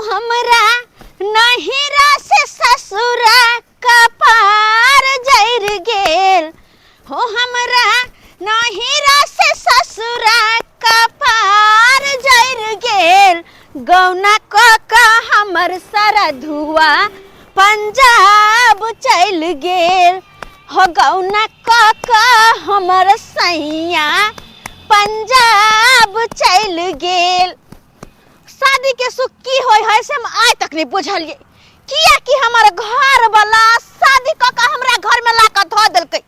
हमरा नहिरा से ससुरा कपार जैर गेल हो हमरा नहिरा से ससुरा कपार जैर गेल गौना का हमर सारा धुआ पंजाब चल गेल हो गौना का हमर सैया पंजाब चल गेल। शादी के सुख की होय है से हम आज तक नहीं बुझलिए किया कि हमारे घर वाला शादी का हमरा घर में लाकर धो देलकै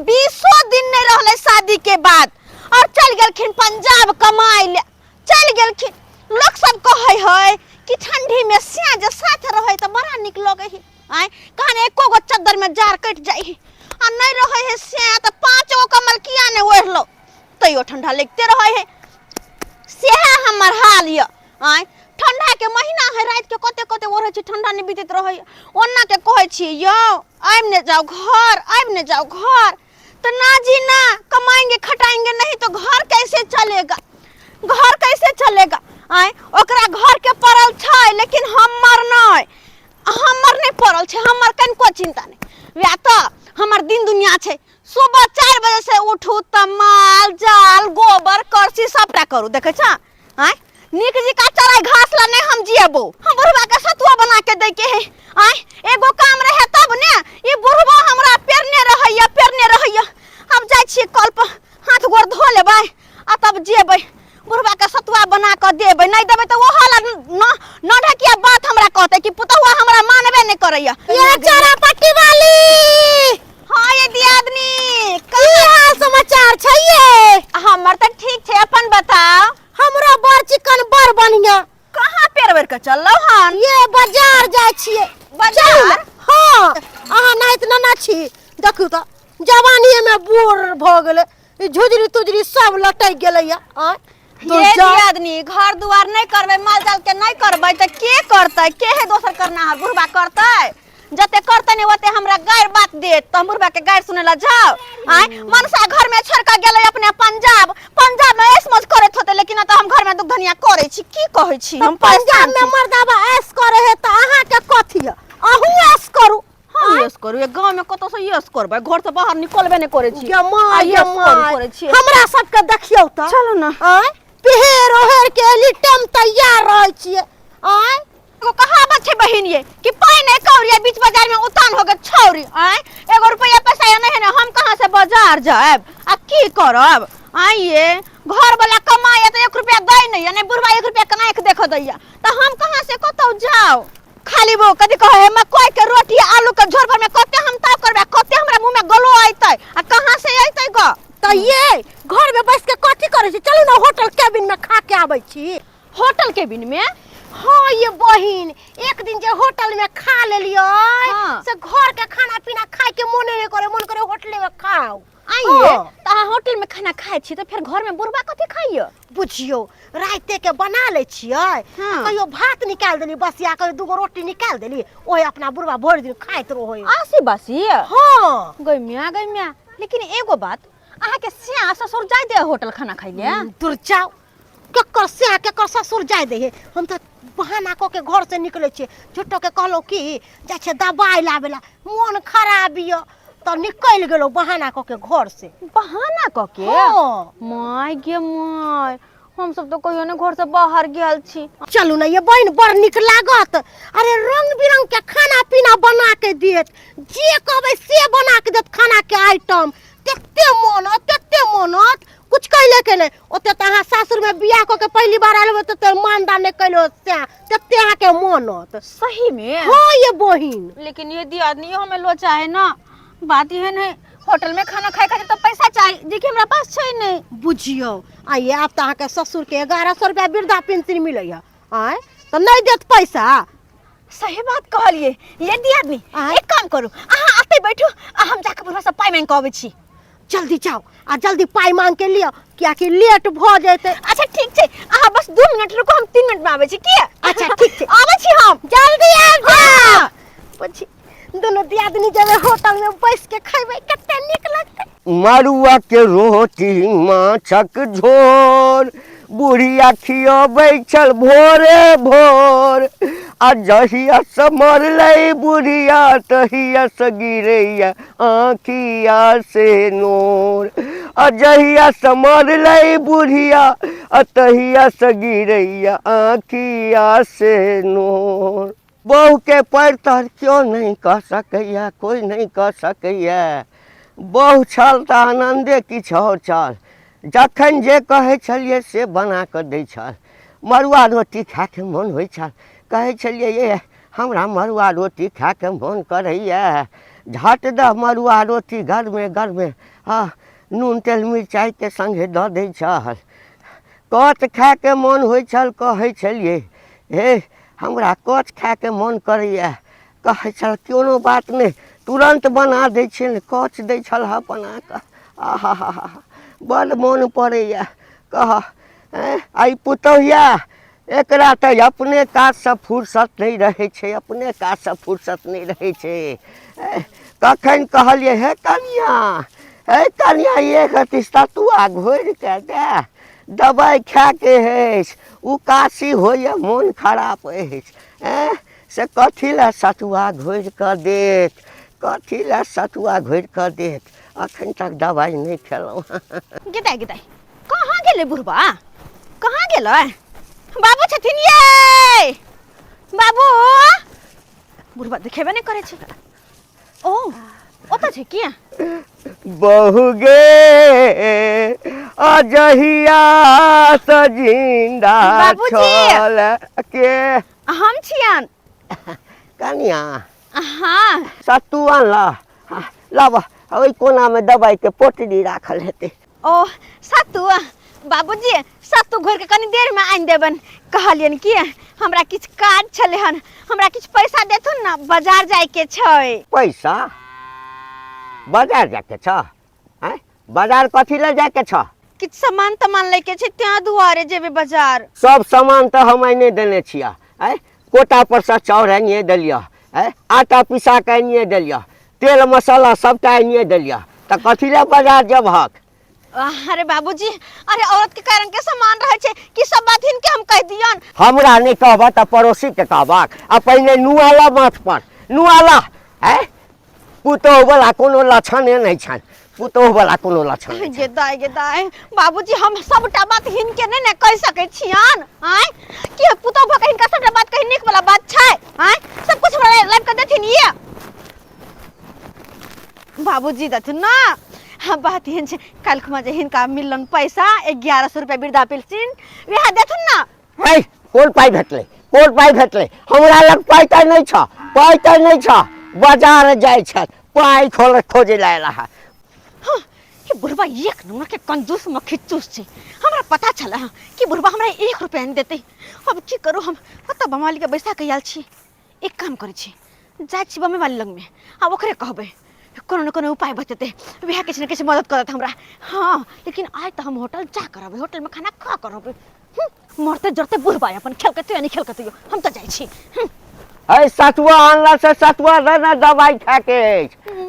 20 दिन नहीं रहले शादी के बाद और चल गेलखिन पंजाब कमाई ले चल गेलखिन। लोग सब कहे है कि ठंडी में सिया जे साथ रहे तो बड़ा निक लगे है आय कहने एको गो चद्दर में जार कट जाई है आ नहीं रहे है सिया तो 5 गो कमल किया ने ओढ़ लो तैयो ठंडा लगते रहे है से हमर हाल ये आय ठंडा के महीना है रात के कते कते ओढ़े छी ठंडा नहीं बीतत रहे ओन्ना के कहे छी यो आइब ने जाओ घर तो ना जी ना कमाएंगे खटाएंगे नहीं तो घर कैसे चलेगा आय ओकरा घर के पड़ल छै लेकिन हमर नहीं पड़ल छै हमर कनको चिंता नहीं या तो हमर दिन दुनिया छै सुबह 4 बजे से उठू त माल जाल गोबर करसी सबटा करू देखे छ आय निक जी का चराई घास ला नहीं हम जिएबो हम बुढ़वा के सतुआ बना के दे के है आय एगो काम रहे तब ने ई बुढ़वा हमरा पेरने रहैया हम जाय छी कल पर हाथ गोड़ धो लेबै आ तब जेबै बुढ़वा के सतुआ बना के देबै नहीं देबै त वो हाला न ढकिया बात हमरा कहते कि पुतहुआ हमरा मानबे नहीं करैया। ये चारा पट्टी वाली हां ये दियादनी की हाल समाचार छै ये? हमर त ठीक छै अपन बताओ। हमरा बड़ चिकन बड़ बढ़िया कहां पेरवर के चललो हन? ये बाजार जाय छिए। बाजार? हां अहाँ नाहित ना छी देखू त जवानी में बूढ़ भ गेले झुजरी तुजरी सब लटक गेलैया आ ये दियादनी घर दुआर नहीं करबे माल जाल के नहीं करबे त के करतै के है दोसर करना है बुढ़वा करतै जते करते नहीं ओते हमरा गायर बात दे त हम बुढ़वा के गायर सुनेला जाओ आय मनसा घर में छोड़ के गेलै अपने पंजाब में ऐस मौज करत होते लेकिन त हम घर में दुख धनिया करे छी की कहै छी हम पंजाब में मर्दाबा ऐस करे है त अहाँ के कथि अहू ऐस करू यस करू ये गांव में कतो से यस करबे घर से बाहर निकलबे नहीं करे छी के माय हमरा सब के देखियौ त चलो ना आय पेहर ओहर के लिटम तैयार रहै छिए आय एगो कहावत छै बहिन ये कि पाई नहीं कौरिया बीच बाजार में उतान हो गए छौरी आय एगो रुपया पैसा नहीं है ना हम कहां से बाजार जाएब आ की करब आइए घर वाला कमाए तो 1 रुपया दे नहीं ने बुढ़वा 1 रुपया कना के देखो दैया तो हम कहां से कतौ जाओ खाली वो कदी कहे मकई के रोटी आलू के झोर में कते हम ता करबे कते हमरा मुंह में गलो आइतै आ कहां से आइतै ग त ये घर में बैठ के कथि करे छी चलू ना होटल केबिन में खा के आबै छी। होटल केबिन में हाँ ये बहिन एक दिन जे होटल में खा लेलियो से घर के खाना पीना खाए के मन नहीं करे मन करे होटल में खाओ आइए त होटल में खाना खाए छी तो फिर घर में बुढ़वा कथि खाइयो बुझियो राते के बना ले छियै कहियो भात निकाल देली बसिया कहियो दूगो रोटी निकाल देली ओए अपना बुढ़वा भर दिन खाइत रहो आसी बासी हां गइम्या लेकिन एगो बात अहा के सिया ससुर जाय दे होटल खाना खाइ ले दूर जाओ केकर सिया केकर ससुर जाय दे हम त बहाना क के घर से निकले छी झूठो के कहलो कि जा छे दवाई लावेला मन खराब बियो तो निकल गेलो बहाना क के घर से बहाना क के माय गे माय हम सब तो कहियो ने घर से बाहर गेल छी। चलू ना ये बहन बड़ निक लागत अरे रंग बिरंग के खाना पीना बना के देत जे कहबे से बना के देत खाना के आइटम तते मोनत कुछ कहले के नहीं ओते त अहाँ सासुर में बियाह क के पहली बार आलबे त मानदान ने कहलो से तते अहाँ के मोनत सही में हां ये बहिन लेकिन ये दियादनी हमें लो चाहे ना बात ये नहीं होटल में खाना खाए खातिर तो पैसा चाहिए देखिए हमरा पास छै नहीं बुझियो आइए अब त अहाँ के ससुर के 1100 रुपया वृद्धा पेंशन मिलै है आय त नहीं देत पैसा सही बात कहलिए ये दियादनी एक काम करू अहाँ आते बैठो हम जाके बुढ़वा से पाई मांग के आबै छी जल्दी जाओ आ जल्दी पाई मांग के लियो क्या कि लेट भ जेते। अच्छा ठीक छै अहाँ बस 2 मिनट रुको हम 3 मिनट में आबै छी की अच्छा ठीक छै आबै छी हम जल्दी आ जा પછી दोनों दियादनी जब होटल में बैठ के खाइबे कते निक लगते मरुआ के रोटी माछक झोर बुढ़िया खियाबै छल भोरे भोर जहिया से मरले बुढ़िया तहिया से गिरैया आँखिया से नोर। जहिया से मरले बुढ़िया तहिया से गिरैया आँखिया से नोर। बहू के पैर तर क्यों नहीं कह सकैया, कोई नहीं कह सकैया। बहू छल तऽ आनंदे किछु और छल, जखन जे कहै छलियै से बना कऽ दै छल। मड़ुआ रोटी खायके मोन होइ छल, कहै छलियै ये हमरा मड़ुआ रोटी खायके मोन करैया। झट दऽ मड़ुआ रोटी गरमे गरमे नून तेल मिरचाइके संगे दऽ दै छल। कच खायके मोन होइ छल, कहै छलियै हे हमरा कच खायके मोन करैया। कहै छल कोनो बात नहीं तुरंत बना दै छियै, कच दै छल बना कऽ। आहा बड़ मोन पड़ैया। कह आई पुतौहिया एकरा तऽ अपने काजसँ फुर्सत नहीं रहै छै, अपने काजसँ फुर्सत नहीं रहै छै। कखन कहलियै हे कनिया एक रत्ती सतुआ घोरिके दे, दवाइ खायके अछि, उकासी होइए मोन खराब अछि। से कथी लए सतुआ घोरि कऽ देत, कथी लए सतुआ घोरि कऽ देत, अखन तक दवाइ नहीं खेलहुँ। गिदाई गिदाई कहाँ गेलै बुढ़बा, कहाँ गेलै? बाबू छथिन ये बाबू। बुढ़बा देखेबे नहीं करे छै। ओ ओतऽ छै किया? बहू गे अजहिया से जिंदा छल के हम छियन कनिया। हाँ सत्तू आनला लाबा, ओहि कोना में दवाई के पोटली राखल हेतै। ओ सत्तू बाबूजी सत्तू घोर के कनी देर में आनि देबन। कहलियन कि हमरा किछ काज छलै हन, हमरा किछ पैसा देथुन ना, बाजार जाय के छै। पैसा बाजार जाके छ? बाजार कथी ले जाके छ? किछ सामान तमान ले के छै, त्या दुआरे जेबे बाजार। सब सामान तो हम नहीं देने छिया। कोटा पर से चाउर आनिए देलिया, आटा पिसा के आनिए देलिया, तेल मसाला सबटा आनिए देलिया, तो कथी ले बाजार जबहक? अरे बाबूजी अरे औरत के कारण के सामान रहे छै कि सब बात हिनके हम कह दियन। हमरा नहीं कहबा त पड़ोसी के कहबाक। आ पहले नुआला माथ पर नुआला। पुतोह वाला कोनो लक्षणे नहीं छन, पुतोह वाला कोनो लक्षण नहीं। गे दाई बाबूजी हम सबटा बात हिनके नहीं ने कह सकै छियन। कि पुतोह भक हिनका सबटा बात कहि नीक वाला बात छै। सब कुछ हमरा लाइव कर देथिन ये बाबूजी देथिन ना। हाँ बात एहन छै काल्हि खुमा जे हिनका मिललन पैसा 1100 रुपया वृद्धा पेंशन वएह देथुन ना। कोन पाई भेटले, कोन पाई भेटले? हमरा लग पाई त नहीं छ, पाई त नहीं छ। बाजार जाय छ पाई खोजे ला रहा। ये बुढ़बा एक नंबर के कंजूस मखिचूस छै। हमरा पता चला कि बुढ़बा हमरा 1 रुपया नहीं देते। अब की करू हम, पता बमाली के पैसा कयाल छी। एक काम करे छी, जाय छी बमे वाली लग में, अब ओकरे कहबे कोनो न कोनो उपाय बतेते, वह किसी न किसी मदद करत हमरा। हाँ लेकिन आज तो हम होटल जा करबे, होटल में खाना खा करबे। मरते जरते बुढ़बा अपन खेलकते या नहीं खेलकते हम तो जाय छी। सतुआ आनला से सतुआ ना दवाई खाके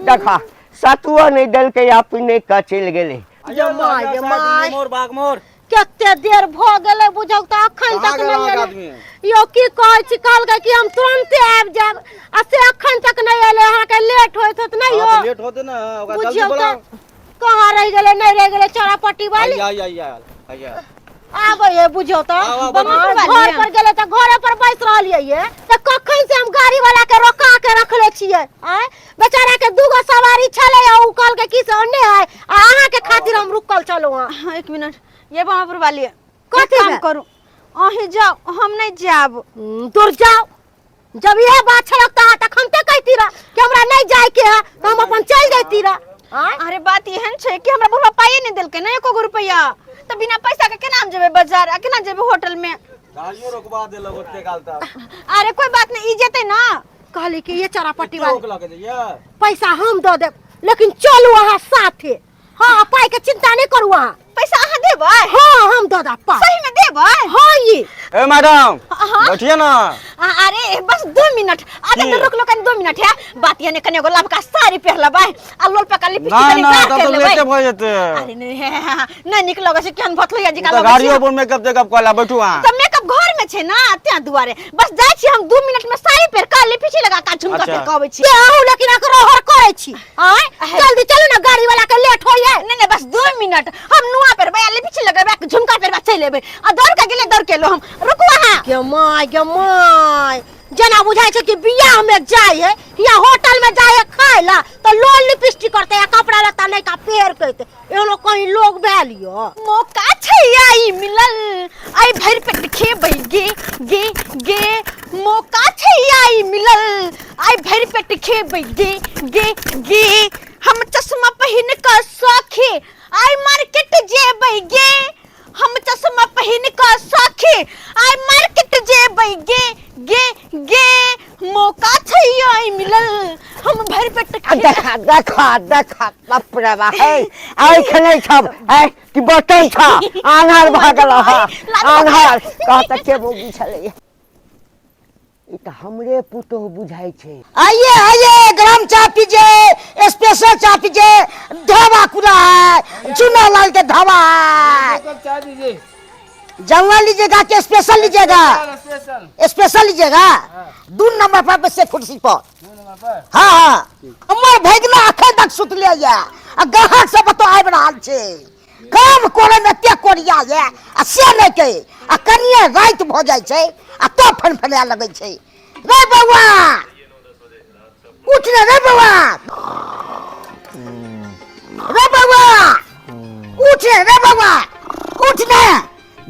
देखा सतुआ नहीं देलके अपने का चल गेले। मोर बाग मोर कते देर भ गेले बुझौ त अखन तक नहीं एले। यो की कहै छी कहलकै कि हम तुरंत आबि जाब, आ से अखन तक नहीं एले। अहाँ के लेट होइत होत नहीं हो? लेट होते ना, ओकरा जल्दी बोला। कहां रह गेले, नहीं रह गेले चौरापट्टी वाली? आइया आबे ये बुझौ त घर पर गेले त घरे पर बैस रहलिए ये त कखन से हम गाड़ी वाला के रोका के रखले छिए। बेचारा के दूगो सवारी छले, उ कहल के की से ओने है, अहाँ के खातिर हम रुकल चलो। हां 1 मिनट ये बाबूर वाली कथी काम करू, अही जाओ हम नहीं जाब। दूर जाओ, जब ये बात छलक तखन ते कहती रह कि हमरा नहीं जाय के है, तो हम अपन चल जैती रह। अरे बात एहन छै कि हमरा बुढ़बा पाए नहीं देलके ना 1 रुपया, तो बिना पैसा के केना हम जेबे बाजार, आ केना जेबे होटल में? गाड़ियों रोकवा देलक ओते काल तक। अरे कोई बात नहीं, ई जेते ना। कहली कि ये चौरापट्टी वाली रोक लगे ये पैसा हम दो देब, लेकिन चलू अहाँ साथे। हाँ पाई के चिंता नहीं करू अहाँ। पैसा अहाँ देबै? हाँ हम दो दा पाई। सही में देबै? हाँ ये ए मैडम बैठिए ना। अरे बस 2 मिनट आधा तो रुक लो, कन 2 मिनट है। बात ये ने कने गोलाब का साड़ी पहन लेबै, आ लोल पे का लिपस्टिक कनी ना काट तब लेबै। लेटे भ जेते। अरे नहीं नहीं निकलोगे से केन भतलैया जी का गाड़ियों पर मेकअप तेकअप कला बैठू आ। तो मेकअप सब घर में छे ना त्या दुआरे बस जाय छी हम 2 मिनट में साड़ी पेर काली पीछे लगा का झुमका अच्छा। पे कहबै छी के आहू लेकिन अकरो हर करे छी आय जल्दी चलो ना गाड़ी वाला के लेट होइए नहीं बस 2 मिनट हम नुआ पेर बयाले पीछे लगा झुमका पेर चले लेबे आ दौड़ के गेले दौड़ के लो हम रुको वहां के माय जना बुझाय छै कि बियाह में जाय है या होटल में जाय है खाए ला तो लोल लिपस्टिक करते या कपड़ा लता नहीं का पेर कहते एनो कहीं लोग बैलियो मौका छै आई मिलल आई भर पेट खेबै गे गे मौका छै आई मिलल आई भर पेट खेबै गे हम चश्मा पहिन के सखी आई मार्केट जेबै गे हम चश्मा पहिन के सखी आई मार्केट जेबै गे मौका छै आई मिलल हम भर पेट देखा देखा देखा बापरे है आई खनै छब है कि बटन छ आन्हर भागल है आन्हर कहत के बोगी छले ई त हमरे पुतो बुझाई छै आइए आइए गरम चाय पीजिए स्पेशल चाय पीजिए ढाबा खुला है चुना लाल के ढाबा है चाय दीजिए जंगल लीजिएगा कि स्पेशल लीजिएगा स्पेशल स्पेशल लीजिएगा 2 नंबर पर बसे कुर्सी पर 2 नंबर पर हाँ हाँ हमर भैगना अखन तक सुत ले या आ ग्राहक सब तो आबि रहल छै काम करे में ते कोरिया है आ से नहीं के आ कनिए रात भ जाय छै आ तो फनफना लगै छै रे बौआ उठ रे बौआ रे बौआ उठ रे बौआ उठ ने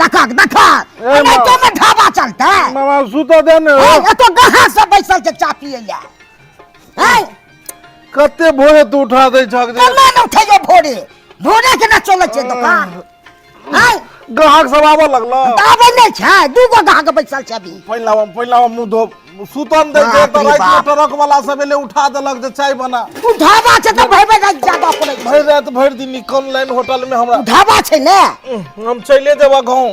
देखा देखा नहीं तो में ढाबा चलता है मामा सुतो दे ने ए तो ग्राहक सब बैसल छै चा पिए ला हैं कते भोरे तू उठा दे छक जे कल्ला न उठे भोरे भोरे के न चले छै दुकान हैं ग्राहक सब आबे लगलो आबे नहीं छै 2 गो ग्राहक बैसल छै अभी पहिला मुंह धो सुतन दे बाप तो रे रात में बाप। ट्रक वाला सब एले उठा देलक जे चाय बना उ ढाबा छै त भइबे नहीं ज्यादा पड़ै छै भरि रात भरि दिन ऑनलाइन होटल में हमरा ढाबा छै ने हम चले देबा गांव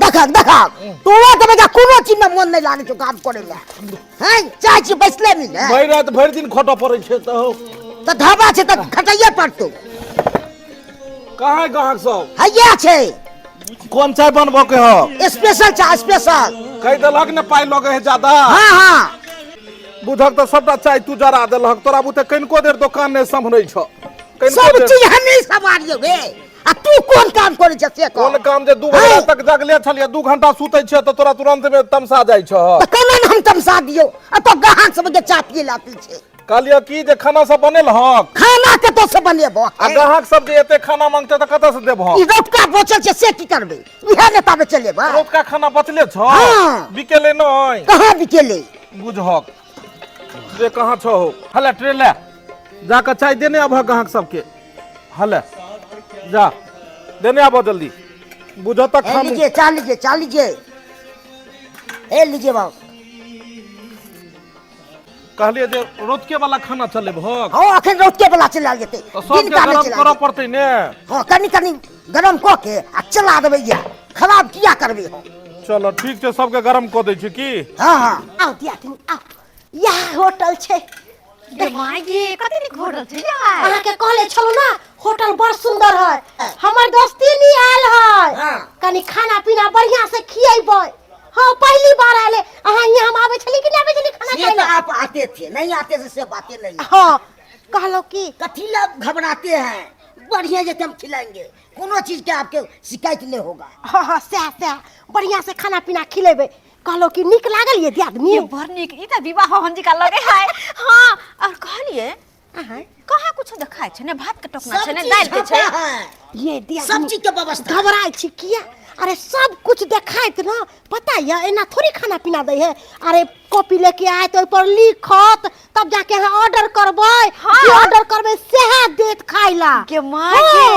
देखा देखा तोरा के बेटा कोनो चीज में मन नहीं लागे छै काम करे ला हैं चाय छी बैसले नहीं ने भरि रात भरि दिन खटो पड़ै छै त ढाबा छै त खटाइए पड़तो कहाँ है ग्राहक सब हैया छै कौन चाय बनबो के हो स्पेशल चाय स्पेशल कह देलक ने पाई लगे है ज्यादा हां हां बुझक तो सबटा चाय तू जरा देलक तोरा बुते कनिको देर दुकान ने संभरै छ सब चीज हम नहीं संभालियो रे आ तू कोन काम करे छ से कोन कौन काम जे 2 बजे तक जगले छलिए 2 घंटा सुतै छ त तोरा तुरंत में तमसा जाइ छ त केना हम तमसा दियो आ तो ग्राहक सब के चाय पिए ला पी छै कहलिए की जे खाना सब बनेल हक खाना के तो से बनेबो आ ग्राहक सब जे एते खाना मांगते त कत से देबो ई रोटका बोचल छै से की करबे इहे ने ताबे चलेबा रोज का खाना बचले छ हाँ। बिकेले नहीं कहां बिकेले बुझहक जे कहां छ हो हले ट्रेन ले जाकर चाय देने अब ग्राहक सबके हले जा देने आबो जल्दी बुझो तक ए हम लीजिए चाल लीजिए ए लीजिए बाबू कहलिए जे रोजके वाला खाना चले भक हां अखन रोटके वाला चला जेते तो सबके गरम करऽ पड़तै ने हां कनी गरम क के आ चला देबै या खराब किया करबे हो चलो ठीक छै सबके गरम क दै छी की हां हां आओ दिया तुम आओ यह होटल छै गे माय गे कते निक होटल छै यार अहाँ के कहले छलो ना होटल बड़ सुंदर है हमर दोस्ती नहीं आयल है हाँ। कनी खाना पीना बढ़िया से खियेबै हां पहली बार आले अहाँ यहाँ हम आबै छली कि नहीं आबै छली खाना ये खाए तो ला आप आते थे नहीं आते से बातें नहीं हां कहलो की कथी ला घबराते हैं बढ़िया जैसे हम खिलाएंगे कोनो चीज के आपके शिकायत नहीं होगा हां हां से बढ़िया से खाना पीना खिलेबै कहलो कि निक लागल ये दियादनी ये भर निक ई त विवाह हंजी का लगे है हां और कहलिए कहाँ कुछ देखाय छै ने भात के टोकना छै ने दाल के छै ये दिया सब चीज के व्यवस्था घबराय छी किया अरे सब कुछ देखाइत ना पता है एना थोड़ी खाना पीना दे है अरे कॉपी लेके आए तो पर लिखत तब जाके यहाँ ऑर्डर करबै हाँ। की ऑर्डर करबै सेहा देत खाइला के माय के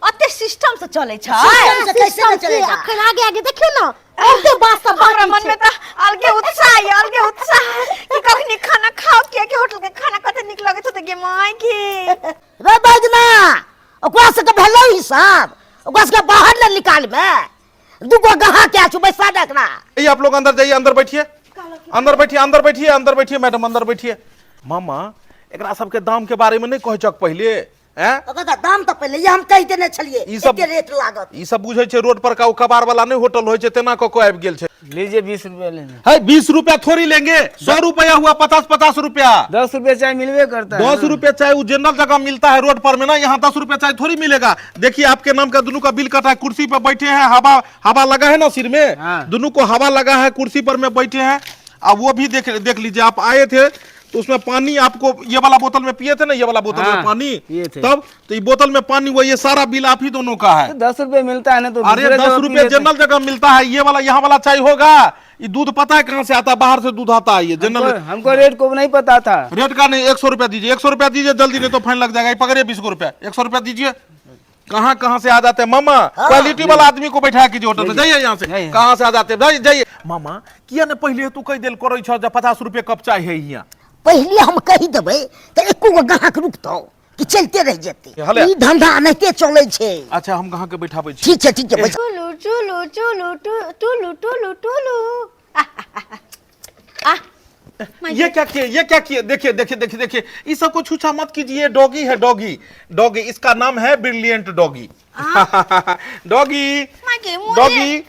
अते सिस्टम से चले छै सिस्टम से कैसे न चलेगा? अखन आगे आगे देखियो ना एते बात सब हमरा मन में त अलगे उत्साह कि कखनी खाना खाओ के होटल के खाना कते निक लगे त गे माय के रे बाजना ओकरा से के भेलै हिसाब ओकरा से बाहर न निकाल में दुगो गहा के आछु बैसा देखना ये आप लोग अंदर जाइए अंदर बैठिए अंदर बैठिए मैडम अंदर बैठिए मामा एकरा सबके दाम के बारे में नहीं कह चक पहले हैं ओकर दाम तो पहले ये हम कह देने छलिए ई सब एते रेट लागत ई सब बुझै छै रोड पर का कबार वाला नहीं होटल होय छै तेना क आबि गेल छै लीजिए 20 रुपया लेना। है 20 रुपया थोड़ी लेंगे, 100 रुपया हुआ, 50-50 रुपया। 10 रुपया चाय मिलवे करता है। 10 रुपया चाय वो जनरल जगह मिलता है रोड पर में ना, यहाँ 10 रुपया चाय थोड़ी मिलेगा। देखिए आपके नाम का दोनों का बिल कटा है, कुर्सी पर बैठे हैं, हवा लगा है ना सिर में, हाँ। दोनों को हवा लगा है, कुर्सी पर में बैठे हैं। अब वो भी देख लीजिए, आप आए थे तो उसमें पानी आपको ये वाला बोतल में पिए थे ना, ये वाला बोतल हाँ, में पानी पिए थे। तब तो ये बोतल में पानी हुआ, ये सारा बिल आप ही दोनों का है। 10 रुपये मिलता है ना, तो अरे दूसरे 10 जगह पी रुपये लेते हैं। जनरल जगह मिलता है, ये वाला यहाँ वाला चाय होगा। ये दूध पता है कहाँ से आता है? बाहर से दूध आता है ये जनरल। हमको रेट को नहीं पता था। रेट का नहीं, 100 रुपया दीजिए, 100 रुपया दीजिए जल्दी, नहीं तो फाइन लग जाएगा। ये पकड़िए 20 रुपया, 100 रुपया दीजिए। कहाँ से आ जाते हैं मामा? क्वालिटी वाला आदमी को बैठा कीजिए होटल में, जाइए यहाँ से। कहाँ से आ जाते हैं? जाइए मामा, किया ने पहले तू कह दिल करो 50 रुपये कप चाय है यहाँ। पहले हम कही देबै तो एको गो ग्राहक रुकतौ कि चलते रह जेते। हले। ई धंधा नहीं चले छे। अच्छा हम कहाँ के बैठाबै छी? ठीक है बैठ। टुलू टुलू टुलू टुलू टुलू टुलू। ये क्या किए? देखिए, इस सबको छूछा मत कीजिए। डॉगी है, डॉगी, इसका नाम है ब्रिलियंट डॉगी। डॉगी, डॉगी,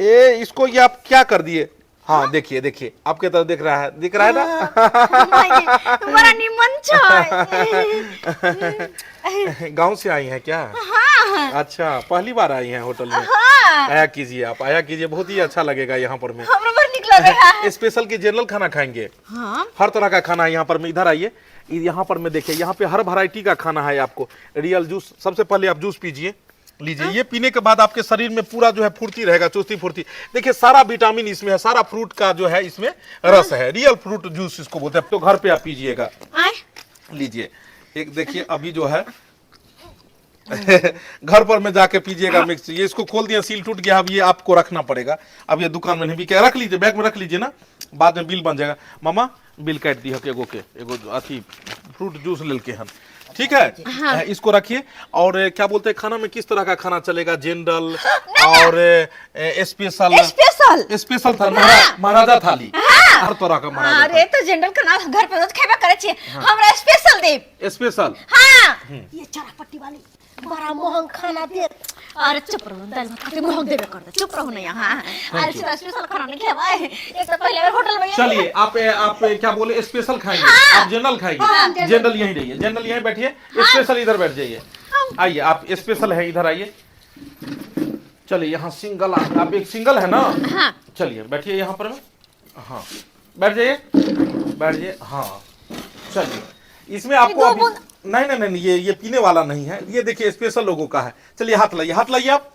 ए इसको ये आप क्या कर दिए? हाँ देखिए, आपके तरफ दिख रहा है ना? बड़ा निमन गांव से आई हैं क्या? हाँ। अच्छा, पहली बार आई हैं होटल में? हाँ। आया कीजिए, बहुत ही अच्छा लगेगा यहाँ पर में। हमरा बड़ निक लगे है। स्पेशल के जनरल खाना खाएंगे। हाँ। हर तरह का खाना है यहाँ पर में। इधर आइए, यहाँ पर में देखिए, यहाँ पे हर वैरायटी का खाना है आपको। रियल जूस, सबसे पहले आप जूस पीजिए, लीजिए। ये पीने के बाद आपके शरीर में पूरा जो है फुर्ती रहेगा, चुस्ती फुर्ती। देखिए सारा विटामिन इसमें है, सारा फ्रूट का जो है इसमें रस है। रियल फ्रूट जूस इसको बोलते हैं। तो घर पे आप पीजिएगा, लीजिए। एक देखिए अभी जो है घर पर में जाके पीजिएगा मिक्स। ये इसको खोल दिया, सील टूट गया, अब ये आपको रखना पड़ेगा। अब ये दुकान में नहीं बिकेगा, रख लीजिए, बैग में रख लीजिए ना, बाद में बिल बन जाएगा। मामा बिल काट दी एगो अथी फ्रूट जूस ले के हम, ठीक है? हाँ। इसको रखिए। और क्या बोलते हैं खाना में किस तरह का खाना चलेगा? जनरल और स्पेशल था, महाराजा थाली, हर तरह का महाराजा। अरे तो जनरल खाना घर पे रोज खेबे करे छी, हमरा स्पेशल दे। स्पेशल। हां। ये चरापट्टी वाली बड़ा महंग खाना दे। अरे चुप रहो, दाल भात खाते महंग देबे कर दे, चुप रहो ना यहाँ। अरे स्पेशल खाना नहीं खेबे, एक तो पहले होटल में। चलिए आप क्या बोले? स्पेशल खाएंगे? आप जनरल खाएंगे? जनरल यहीं रहिए, जनरल यहीं बैठिए, स्पेशल इधर बैठ जाइए। आइए, आप स्पेशल है इधर आइए। चलिए यहाँ सिंगल, आप एक सिंगल है ना? हाँ। चलिए बैठिए यहाँ पर। हाँ बैठ जाइए। हाँ चलिए, इसमें आपको अभी नहीं, ये पीने वाला नहीं है, ये देखिए स्पेशल लोगों का है। चलिए हाथ लाइए आप।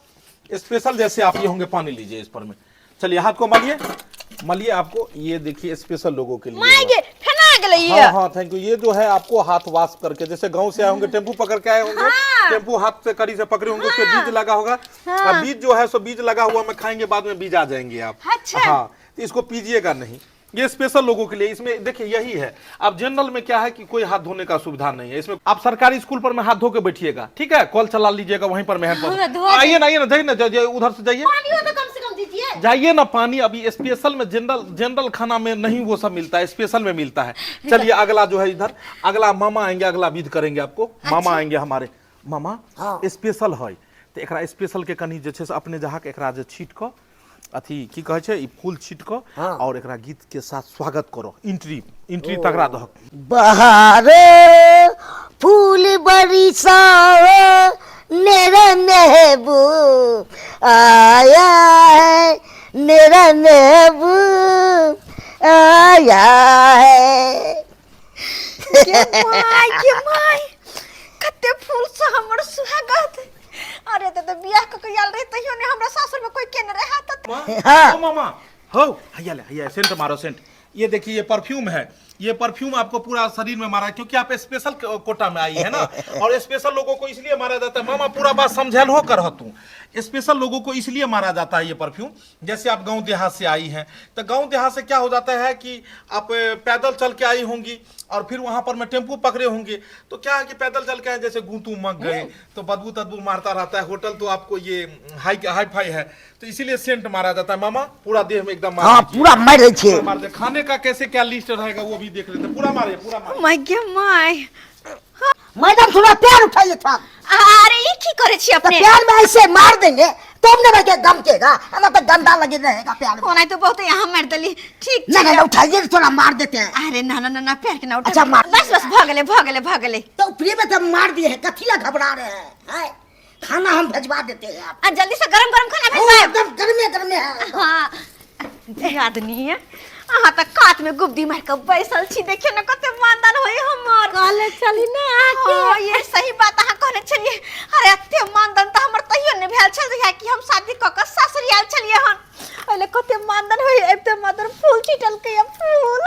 स्पेशल जैसे आप ये होंगे, पानी लीजिए इस पर में। चलिए हाथ को मलिए आपको, ये देखिए स्पेशल लोगों के लिए। मांगे फेना गेलै ये। हाँ थैंक यू। ये जो है आपको हाथ वॉश करके, जैसे गांव से आए होंगे, टेम्पू पकड़ के आए होंगे, टेम्पू हाथ से कड़ी से पकड़े होंगे, उसमें बीज लगा होगा। अब बीज जो है सो बीज लगा हुआ में खाएंगे, बाद में बीज आ जाएंगे आप। अच्छा। हाँ, तो इसको पीजिएगा नहीं, ये स्पेशल लोगों के लिए। इसमें देखिए यही है। अब जनरल में क्या है कि कोई हाथ धोने का सुविधा नहीं है इसमें। आप सरकारी स्कूल पर में हाथ धो के बैठिएगा, ठीक है? कॉल चला लीजिएगा वहीं पर में। आइए ना, जाइए उधर से जाइए, कम से कम दीजिए। जाइए ना पानी। अभी स्पेशल में जनरल खाना में नहीं वो सब मिलता है, स्पेशल में मिलता है। चलिए अगला जो है इधर, अगला मामा आएंगे, अगला विध करेंगे आपको। मामा आएंगे हमारे। मामा स्पेशल है तो एकरा स्पेशल के कनी जे छै से अपने जहाँ के एकरा जे छीट क अथी की कहे छै, ई फूल छीट क और एकरा गीत के साथ स्वागत करो। एंट्री तकरा दहक। बहारे फूल बरसाओ, मेरा महबूब आया है, मेरा महबूब आया है। के माय कते फूल से हमर सुहागत। अरे तो बियाह क कइल रहे तइयो ने हमरा सासुर में कोई केने रहा त। हाँ। ओ मामा हो, हैया सेंट मारो, सेंट। ये देखिए ये परफ्यूम है, ये परफ्यूम आपको पूरा शरीर में मारा है, क्योंकि आप स्पेशल कोटा में आई है ना। और स्पेशल लोगों को इसलिए मारा जाता है, मामा पूरा बात समझल हो कर तू। स्पेशल लोगों को इसलिए मारा जाता है ये परफ्यूम। जैसे आप गांव देहात से आई हैं, तो गांव देहात से क्या हो जाता है कि आप पैदल चल के आई होंगी और फिर वहां पर में टेम्पू पकड़े होंगे, तो क्या है कि पैदल चल के आए, जैसे गूंतू मग गए तो बदबू तदबू मारता रहता है। होटल तो आपको ये हाई फाई है, तो इसीलिए सेंट मारा जाता है। मामा पूरा देह में एकदम हाँ पूरा मार छे। मार दे। खाने का कैसे क्या लिस्ट रहेगा वो भी देख लेते। पूरा मारे। My gay my. मैडम थोड़ा प्यार उठाइए था। अरे ये की करे छी अपने? प्यार में ऐसे मार देंगे तुमने भाई गम केगा ना तो गंदा लगे रहेगा प्यार में। होना तो बहुत यहाँ मार दली ठीक ना ना उठाइए थोड़ा मार देते हैं। अरे ना ना ना प्यार के ना उठा। अच्छा, मार। बस बस भागले तो प्रिय में तो मार दिए हैं, कथीला घबरा रहे हैं? खाना हम भिजवा देते हैं आप। जल्दी से गरम गरम खाना ओ, भेजवाए। एकदम गर्मे है। हाँ याद नहीं है अहाँ तक कात में गुब्दी मार के बैसल छी देखिए ना कते मानदान होई हमर काले चली ना आके। हाँ ये सही बात अहाँ कहने छलिए। अरे अते मानदान त हमर तइयो ने भेल छल है कि हम शादी क के ससुरियाल छलिए हन। पहले कते मानदान होई एते मदर फूल छिटल के फूल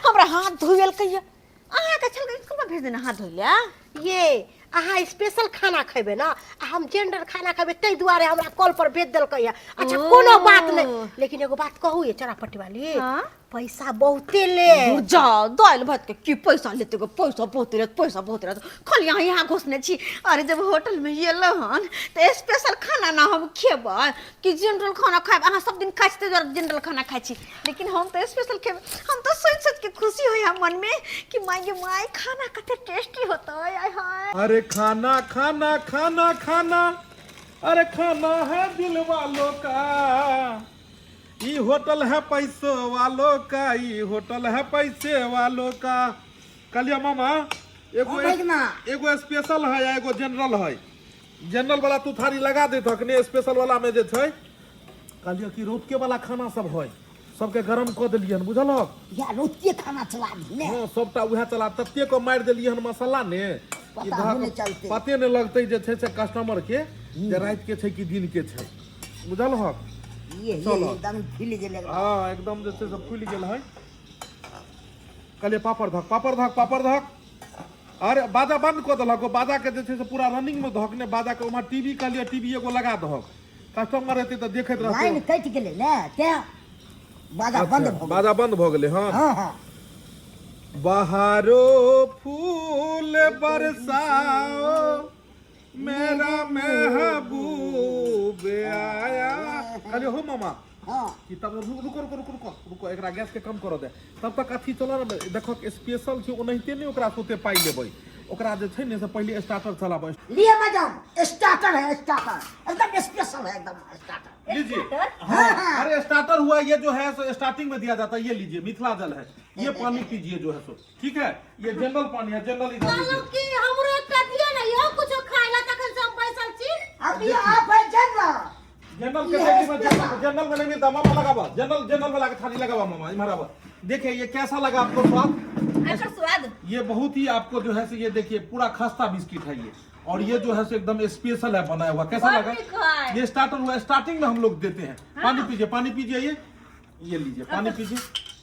हमरा हाथ धोयल के अहाँ के छल स्कूल में भेज देना हाथ धोइला। ये अहाँ स्पेशल खाना खेबे ना, हम जेंडर खाना खेबे तै दुआरे हमरा कॉल पर भेज देलकै। अच्छा कोनो बात नहीं, लेकिन एगो बात कहू ये चरापट्टी वाली, हाँ? पैसा बहुते ले। जा दाल भात के की पैसा लेते गो पैसा बहुत रहत खाली यहाँ घुसने छी। अरे जब होटल में ये लहन तो स्पेशल खाना ना हम खेबै कि जनरल खाना खाएब। अहाँ सब दिन खाइ छी जनरल खाना खाइ छी, लेकिन हम तो स्पेशल खेब। हम तो सोच के खुशी होय मन में कि माय खाना कते टेस्टी होता है। आय हाय अरे खाना खाना खाना खाना, अरे खाना है दिल वालों का, ये होटल है पैसों वालों का, ये होटल है पैसे वालों का। कलिया मामा एगो स्पेशल है या एगो जनरल है। जनरल वाला तू थारी लगा दे थकने, स्पेशल वाला में जे छै कलिया की रोटके वाला खाना सब है, सबके गरम क देलियन बुझल हो। या रोटिए खाना चला दी ने। हां सबटा उहे चला तत्ते को मार देलियन मसाला ने कि पते ने लगते जे छै से कस्टमर के जे रात के छै कि दिन के छै बुझल हो। ये एकदम फूल गेले। हां एकदम जे छै सब फूल गेल है। कले पापड़ धक अरे बाजा बंद क देलक। बाजा के जे छै से पूरा रनिंग में धकने बाजा के उमा टीवी कलिया टीवी एगो लगा दहक, कस्टमर एते त देखैत रहते। लाइन कट गेले ने ते बाजा बंद भ गेले। बाजा बंद भ गेले। हां हां बहारो फूल बरसाओ मेरा महबूब आया। अरे हो मामा हां कि तब रुको एकरा गैस के कम करो दे। तब तक अथी चला देखो स्पेशल छै ओनहिते नहीं ओकरा सोते पाई लेबै। ओकरा जे छै ने से पहले स्टार्टर चलाबै। लिए मैडम स्टार्टर है, स्टार्टर एकदम स्पेशल है, एकदम स्टार्टर लीजिए। हाँ अरे स्टार्टर हुआ ये जो है सो स्टार्टिंग में दिया जाता है। ये लीजिए मिथिला जल है, ये पानी पीजिए जो है सो ठीक है। ये जनरल पानी है, जनरल इधर लीजिए। कि हमरो एकटा दिए ना यो कुछ खाइला तखन से हम पैसा छी। अब ये आप है जनरल जनरल कैटेगरी में जनरल में नहीं मिलता। मामा लगावा जनरल वाला के थाली लगावा मामा इधर। देखिए ये कैसा लगा आपको स्वाद? ये बहुत ही आपको जो है से ये देखिए पूरा खस्ता बिस्किट है ये, और ये जो है से एकदम स्पेशल है बनाया हुआ। कैसा लगा? ये स्टार्टर हुआ, स्टार्टिंग में हम लोग देते हैं। पानी पीजिए ये लीजिए पानी पीजिए,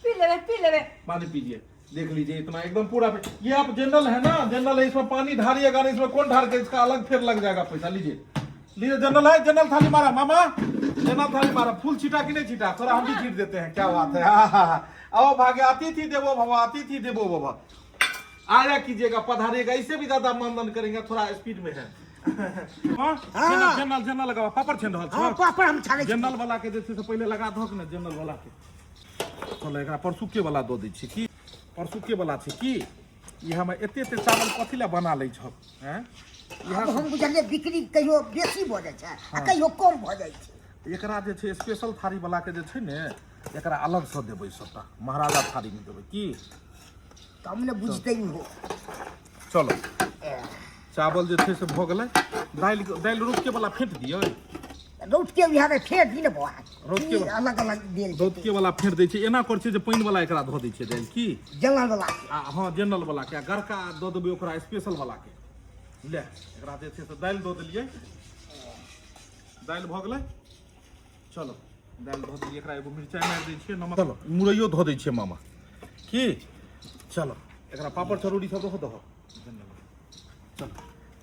पी लेवे पानी पीजिए। देख लीजिए इतना एकदम पूरा। ये आप जनरल है ना, जनरल है, इसमें पानी ढारिएगा नहीं, इसमें कौन ढार के इसका अलग फिर लग जाएगा पैसा। लीजिए जनरल है, जनरल थाली मारा मामा, जनरल थाली मारा। फूल छीटा कि नहीं छीटा? थोड़ा हम भी छीट देते हैं। क्या बात है। आओ भाग्य अतिथि देवो भव, अतिथि देवो भव। आया कीजिएगा, पधारिएगा। इससे भी ज्यादा मानदान करेंगे, थोड़ा स्पीड में है। जनरल लगा पापड़ छेन रहल पापड़ हम छाने जनरल वाला के जैसे पहले लगा दहक ने जनरल वाला के। चलो एकरा परसुके वाला दो दै छी की, परसुके वाला छै की। ये हम एते चावल कथि ला बना लै छ हैं? अब हम बुझलिए बिक्री कहियो बेसी भ जाय छै आ कहियो कम भ जाय छै। एकरा जे छै स्पेशल थारी वाला के जे छै ने एकरा अलग से देबै सबटा, महाराजा थारी में देबै की। त हमने बुझते ही हो। चलो चावल जे छै से भ गेलै। दाल रोटके वाला फेंट दियौ। रोटके यहाँ में फेर दिन बा रोटके अलग अलग देल रोटके वाला फेंट दै छै। एना कर छै जे पाइन वाला एकरा धो दै छै दाल की। जनरल वाला हां जनरल वाला के गरका दो देबै ओकरा स्पेशल वाला के। ले एकरा जे छै से दाल दो देलियै, दाल भ गेलै। चलो दाल धो देलियै, एकरा एगो मिरचाई मार दै छियै, नमक। चलो मुरैयो धो दै छियै मामा की। चलो एकरा पापड़ चरौड़ी सब दहो दहो। चलो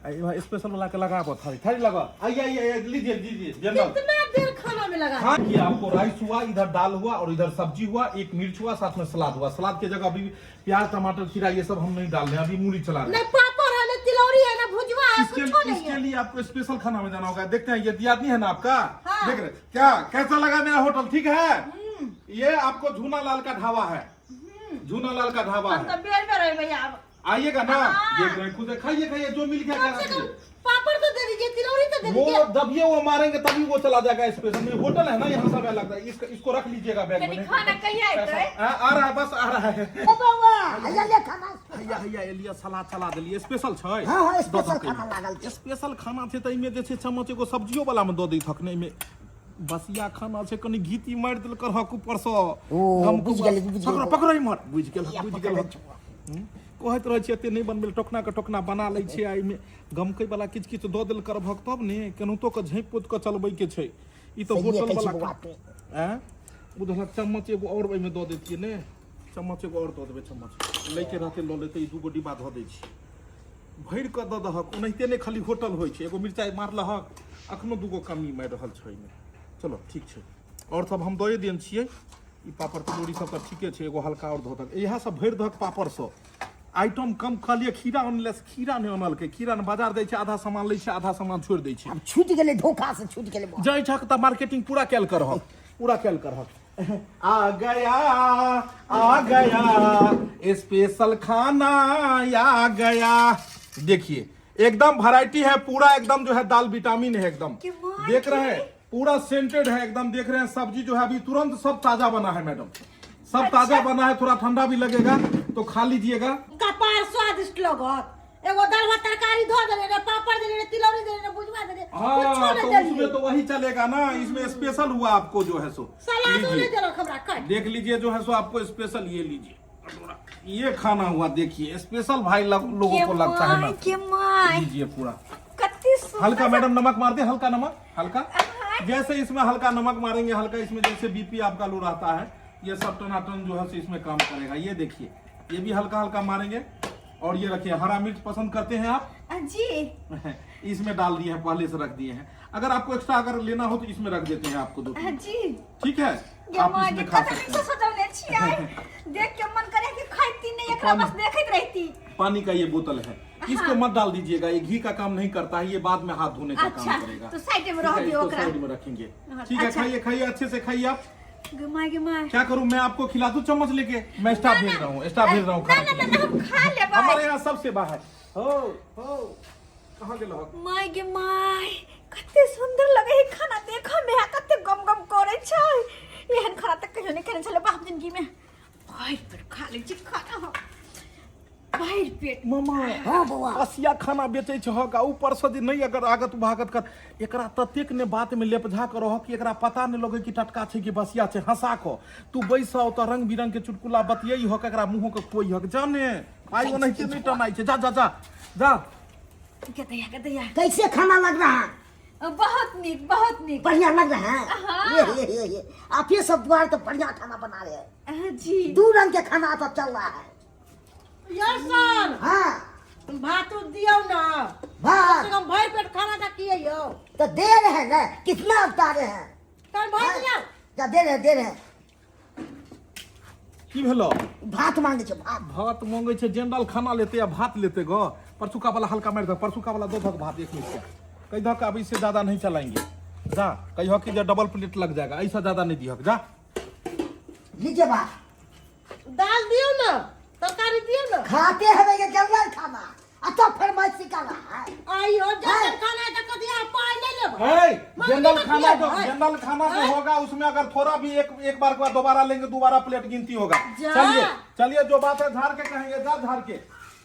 आई स्पेशल वाला के लगाबो थारी लगा। आइए लीजिए जनरल। कितना देर खाना में लगा? हाँ ये आपको राइस हुआ, इधर दाल हुआ और इधर सब्जी हुआ, एक मिर्च हुआ, साथ में सलाद हुआ। सलाद की जगह अभी प्याज टमाटर खीरा ये सब हम नहीं डाल रहे हैं, अभी मूली चला रहे हैं। नहीं पापड़ है ना तिलौरी है ना भुजवा है, कुछ नहीं इसके है। लिए आपको स्पेशल खाना में जाना होगा। देखते हैं ये दियादनी है ना आपका। देख रहे क्या कैसा लगा मेरा होटल? ठीक है। ये आपको झूना लाल का ढाबा है, झूना लाल का ढाबा है। बेर भैया आइएगा ना, देख रहे खुद खाइए जो मिल गया पापड़ तो दे दीजिए, तिलौरी तो दे वो दीजिए। जब ये वो मारेंगे तभी वो चला जाएगा स्पेशल में। होटल है ना यहाँ सब लगता है। इसको रख लीजिएगा बैग में। खाना कहीं आए तो आ रहा है, बस आ रहा है। ओ बाबा हैया ले खाना। हैया एलिया सलाद चला देलिए। स्पेशल छै। हां हां स्पेशल खाना लागल छै। स्पेशल खाना छै त इमे जे छै चम्मच एगो सब्जियो वाला में द दै थकने में। बसिया खाना छै, कनी घीती मार देल कर हक ऊपर से। बुझ गेल पकड़ो मत। बुझ गेल। कहत रहे छी एते नहीं बनबे, टोकना के टोकना बना लै छै। आ इमे गमकै वाला किछ किछ द देल कर भक तब ने केनहुतो के झाँप पोत के चलबै के छै। ई तो होटल वाला हैं। उधर चम्मच एगो और ओइ में द देतिए ने। चम्मच एगो और द देबे। चम्मच लैके रहते ल लेते। ई दूगो डिब्बा ध दै छी। भरि के द दहक। ओनाहिते नहीं खाली होटल होइ छै। एगो मिरचाई मारलहक, अखनो दूगो कमी मार रहल छै में। चलो ठीक छै। और सब हम दए देन छियै। ई पापड़ तिलौरी सब त ठीके छै। एगो हल्का और ध दक। इहा सब भरि दहक पापड़ सब। आइटम कम खालिए। खीरा अनले से खीरा नहीं अनल के। खीरा ने बाजार दै छै, आधा सामान लै छै, आधा सामान छोड़ दै छै। अब छूट गेले, धोखा से छूट गेले। जय छक त मार्केटिंग पूरा कैल करह। पूरा कैल करह। आ गया स्पेशल खाना आ गया। देखिए एकदम वैरायटी है पूरा। एकदम जो है दाल विटामिन है एकदम। देख रहे हैं पूरा सेंटेड है एकदम। देख रहे हैं सब्जी जो है अभी तुरंत सब ताजा बना है मैडम। सब ताजा बना है। थोड़ा ठंडा भी लगेगा तो खा लीजिएगा। कपार स्वादिष्ट लगत। एगो दाल भात तरकारी धो देले रे, पापड़ देले रे, तिलौरी देले रे, बुझवा देले। हाँ तो उसमें तो वही चलेगा ना। इसमें स्पेशल हुआ आपको जो है सो। सलाद ले देलो खबरा काट। देख लीजिए जो है सो आपको स्पेशल ये लीजिए। ये खाना हुआ देखिए स्पेशल भाई लोगों को लगता है ना। लीजिए पूरा हल्का। मैडम नमक मार दे। हल्का नमक हल्का। जैसे इसमें हल्का नमक मारेंगे हल्का इसमें जैसे बीपी आपका लो रहता है ये सब टनाटन जो है सो इसमें काम करेगा। ये देखिए ये भी हल्का हल्का मारेंगे। और ये रखिए हरा मिर्च पसंद करते हैं आप जी। इसमें डाल दिए हैं पहले से रख दिए हैं। अगर आपको एक्स्ट्रा अगर लेना हो तो इसमें रख देते हैं आपको दो। जी ठीक है आप इसमें खा सकते हैं। देख के मन करे कि खाती नहीं, एकरा बस देखत रहती। पानी का ये बोतल है। इसको मत डाल दीजिएगा। ये घी का काम नहीं करता है। ये बाद में हाथ धोने का काम करेगा। तो साइड में रख दियो ओकरा। साइड में रखेंगे। ठीक है खाइए खाइए अच्छे से खाइए आप। गमाई क्या करूं मैं आपको खिला दूं चम्मच लेके। मैं स्टाफ भेज रहा हूँ। स्टाफ भेज रहा हूँ। हम खा लेबै। हमारे यहाँ सबसे बाहर हो कहाँ गेल हो? माय गे माय कते सुंदर लगे है खाना। देखो में कते गम गम करे छै। एहन खाना तक कहियो नहीं खेने छले बाप जिंदगी में। भाई पर खा ले छी खाना हो। भाई पेट मामा हां बउआ असिया खाना बेचे छ का ऊपर से नहीं अगर आगत भागत कर एकरा ततेक ने बात में लेपझा कर रह कि एकरा पता नहीं लगे कि टटका छै कि बसिया छै। हंसा को तू बैसा त रंग बिरंग के चुटकुला बतियई हो एकरा मुंह के कोई हक जाने आई नहीं के नहीं टनाई छै। जा जा जा जा के दैया कैसे खाना लग रहा है? बहुत नीक बढ़िया लग रहा है। हाँ। ये आप ये सब द्वार तो बढ़िया खाना बना रहे हैं। जी 2 रंग के खाना तो चल रहा है। यार सर हाँ भात दियो ना। भात हम भर पेट खाना का किए यो। तो दे रहे हैं ना। कितना उतारे हैं? तन भात दियो। क्या दे रहे हैं? की भेलो? भात मांगे छे भात। भात मांगे छै। जनरल खाना लेते या भात लेते गो। परसुका वाला हल्का मार दो। परसुका वाला 2 धक भात एक मिनट का कई धक अब इससे ज्यादा नहीं चलाएंगे। जा कहियो कि जो डबल प्लेट लग जाएगा। ऐसा ज्यादा नहीं दियो जा। लीजिए भात। दाल दियो ना, तरकारी दियो ना। खाते हैं ये जनरल खाना। तो फरमाइश निकाला है। आइयो जनरल खाना तो कदिया पाई ले ले। जनरल खाना जो होगा उसमें अगर थोड़ा भी एक बार के बाद दोबारा लेंगे दोबारा प्लेट गिनती होगा। चलिए जो बात है झाड़ के कहेंगे। जा झाड़ के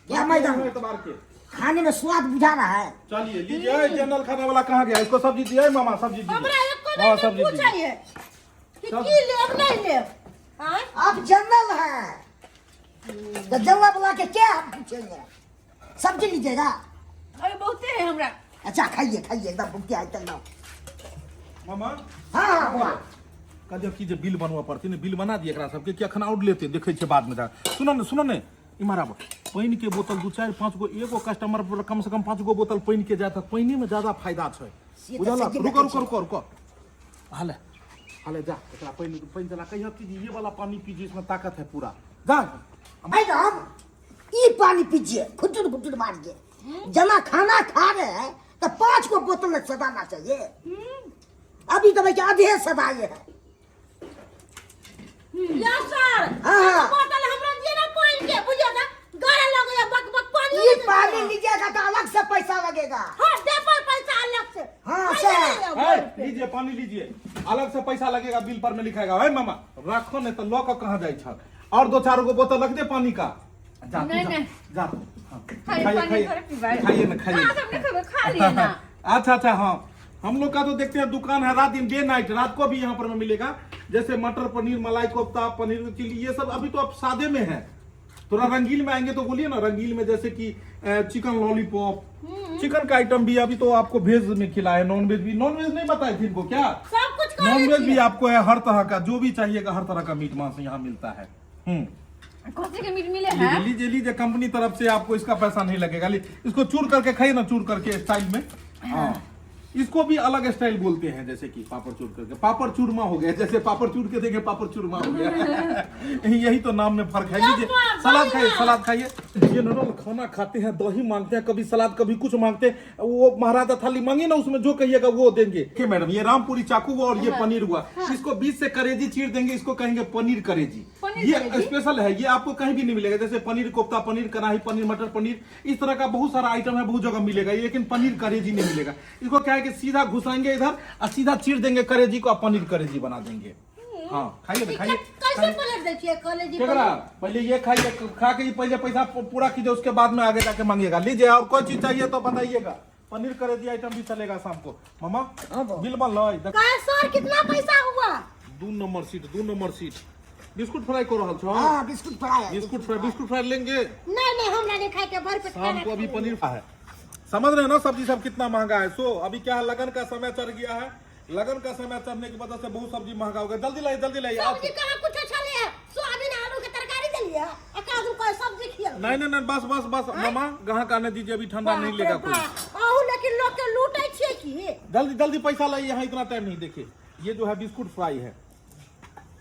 क्या मैडम एतबार के खाने में स्वाद बुझा रहा है। चलिए लीजिए। जनरल खाने वाला कहाँ गया? इसको सब्जी दिए मामा। सब्जी हमरा दीजिए। एक को नहीं सब्जी पूछा दीजिए। है कि की ले अब नहीं ले। हां आप जनरल हैं तो जनरल बुला के क्या हम पूछेंगे? सब्जी लीजिएगा। अरे बहुते है हमरा। अच्छा खाइए एकदम भूख आई तक ना। मामा हाँ बुआ कहियो की जे बिल बनवा पड़ती ने बिल बना दिए एकरा सबके कि अखन आउट लेते देखे छे बाद में जा। सुनो ने इमारा पानी के बोतल 2 4 5 गो एगो कस्टमर पर कम से कम 5 गो बोतल पानी के जाता। पानी में ज्यादा फायदा छै बुझल। रुको हाले जा एकरा पानी चला कहियो कि ये वाला पानी पीजिए इसमें ताकत है पूरा। जा मैडम ये पानी पीजिए खुटुर मारिए। जना खाना खा रहे हैं तो 5 को बोतल सदाना चाहिए। अभी तो मैं आधे सदाए हैं। यार सर हाँ। बोतल हमरा दिए ना पानी के बुझो ना गाड़ा लगे बक पानी। ये पानी लीजिएगा तो अलग से पैसा लगेगा। हां दे लीजिए पानी लीजिए, अलग से पैसा लगेगा, बिल पर में लिखाएगा। है मामा रखो नहीं तो लो को कहाँ जाए छ। और 2-4 गो बोतल रख दे पानी का। जा तू जा, जा हाँ। खाइए ना खाइए। अच्छा हाँ, हम लोग का तो देखते हैं दुकान है रात दिन डे नाइट, रात को भी यहाँ पर में मिलेगा। जैसे मटर पनीर, मलाई कोफ्ता, पनीर चिल्ली, ये सब अभी तो आप सादे में है। थोड़ा रंगीन में आएंगे तो बोलिए ना, रंगीन में जैसे कि चिकन लॉलीपॉप, चिकन का आइटम भी अभी तो आपको वेज में खिला है, नॉन वेज भी। नॉन वेज नहीं बताए थे इनको क्या? सब कुछ नॉन वेज भी आपको है, हर तरह का जो भी चाहिएगा, हर तरह का मीट मांस यहाँ मिलता है। कौन से के मीट मिले हैं? लीजिए लीजिए, कंपनी तरफ से आपको इसका पैसा नहीं लगेगा। इसको चूर करके खाइए ना, चूर करके स्टाइल में। हाँ, इसको भी अलग स्टाइल बोलते हैं, जैसे कि पापड़ चूर करके। पापड़ चूरमा हो गया, जैसे पापड़ चूर के देंगे पापड़ चूरमा हो गया। यही तो नाम में फर्क है। लीजिए सलाद खाइए, सलाद खाइए। जनरल खाना खाते हैं, दही मांगते हैं, कभी सलाद कभी कुछ मांगते हैं। वो महाराजा थाली मांगे ना, उसमें जो कहिएगा वो देंगे। ठीक मैडम, ये रामपुरी चाकू हुआ और ये पनीर हुआ। इसको बीच से करेजी चीर देंगे, इसको कहेंगे पनीर करेजी। ये स्पेशल है, ये आपको कहीं भी नहीं मिलेगा। जैसे पनीर कोफ्ता, पनीर कढ़ाई पनीर, मटर पनीर, इस तरह का बहुत सारा आइटम है, बहुत जगह मिलेगा, लेकिन पनीर करेजी नहीं मिलेगा। इसको क्या है कि सीधा घुसाएंगे इधर और सीधा चीर देंगे करेजी को, पनीर करेजी बना देंगे। हाँ खाइए ना, खाइए। कैसे पलट देती है कॉलेज? पहले ये खाइए, खा के पहले पैसा पूरा कीजिए, उसके बाद में आगे जाके मांगिएगा। लीजिए, और कोई चीज चाहिए तो बताइएगा। पनीर करेजी आइटम भी चलेगा शाम को। मामा बिल बन लो। सर कितना पैसा हुआ? 2 number seat, 2 number seat. Biscuit fry करो हल छो। हां बिस्कुट फ्राई। बिस्कुट फ्राई लेंगे। नहीं हमरा नहीं खाए के, भर पेट शाम को अभी पनीर है। समझ रहे हैं ना, सब्जी सब कितना महंगा है। सो अभी क्या है, लगन का समय चढ़ गया है। लगन का समय चढ़ने की वजह से बहुत सब्जी महंगा हो गया। जल्दी लाइए, जल्दी लाइए। सब्जी कहां कुछ अच्छा ले है? सोयाबीन आलू के तरकारी दलिए, अकादू कोई सब्जी खिया। नहीं बस मामा ग्राहक आने दीजिए, अभी ठंडा नहीं लेगा कोई। आहू लेकिन लोग के लूटे छे की। जल्दी पैसा लाइए, यहाँ इतना टाइम नहीं। देखिए ये जो है बिस्कुट फ्राई है,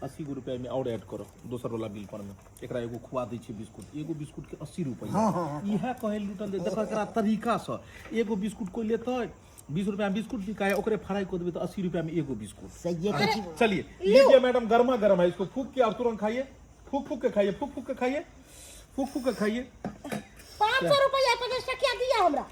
80 रुपया में और ऐड करो दोसर वाला बिल पर में। एकरा एगो खुआ दै छै बिस्कुट, एगो बिस्कुट के 80 रुपया। इहे कहे लूटल दे, देखो एकरा तरीका से। एगो बिस्कुट कोई लेते 20 रुपया में बिस्कुट बिकाए, ओकरे फ्राई को देबे तो 80 रुपया में एगो बिस्कुट। सही है। चलिए लीजिए मैडम, गर्मा गर्म है, इसको फूक के आप तुरंत खाइए। फूक के खाइए, फूक के खाइए, फूक के खाइए। 500 रुपया का क्या दिया हमरा?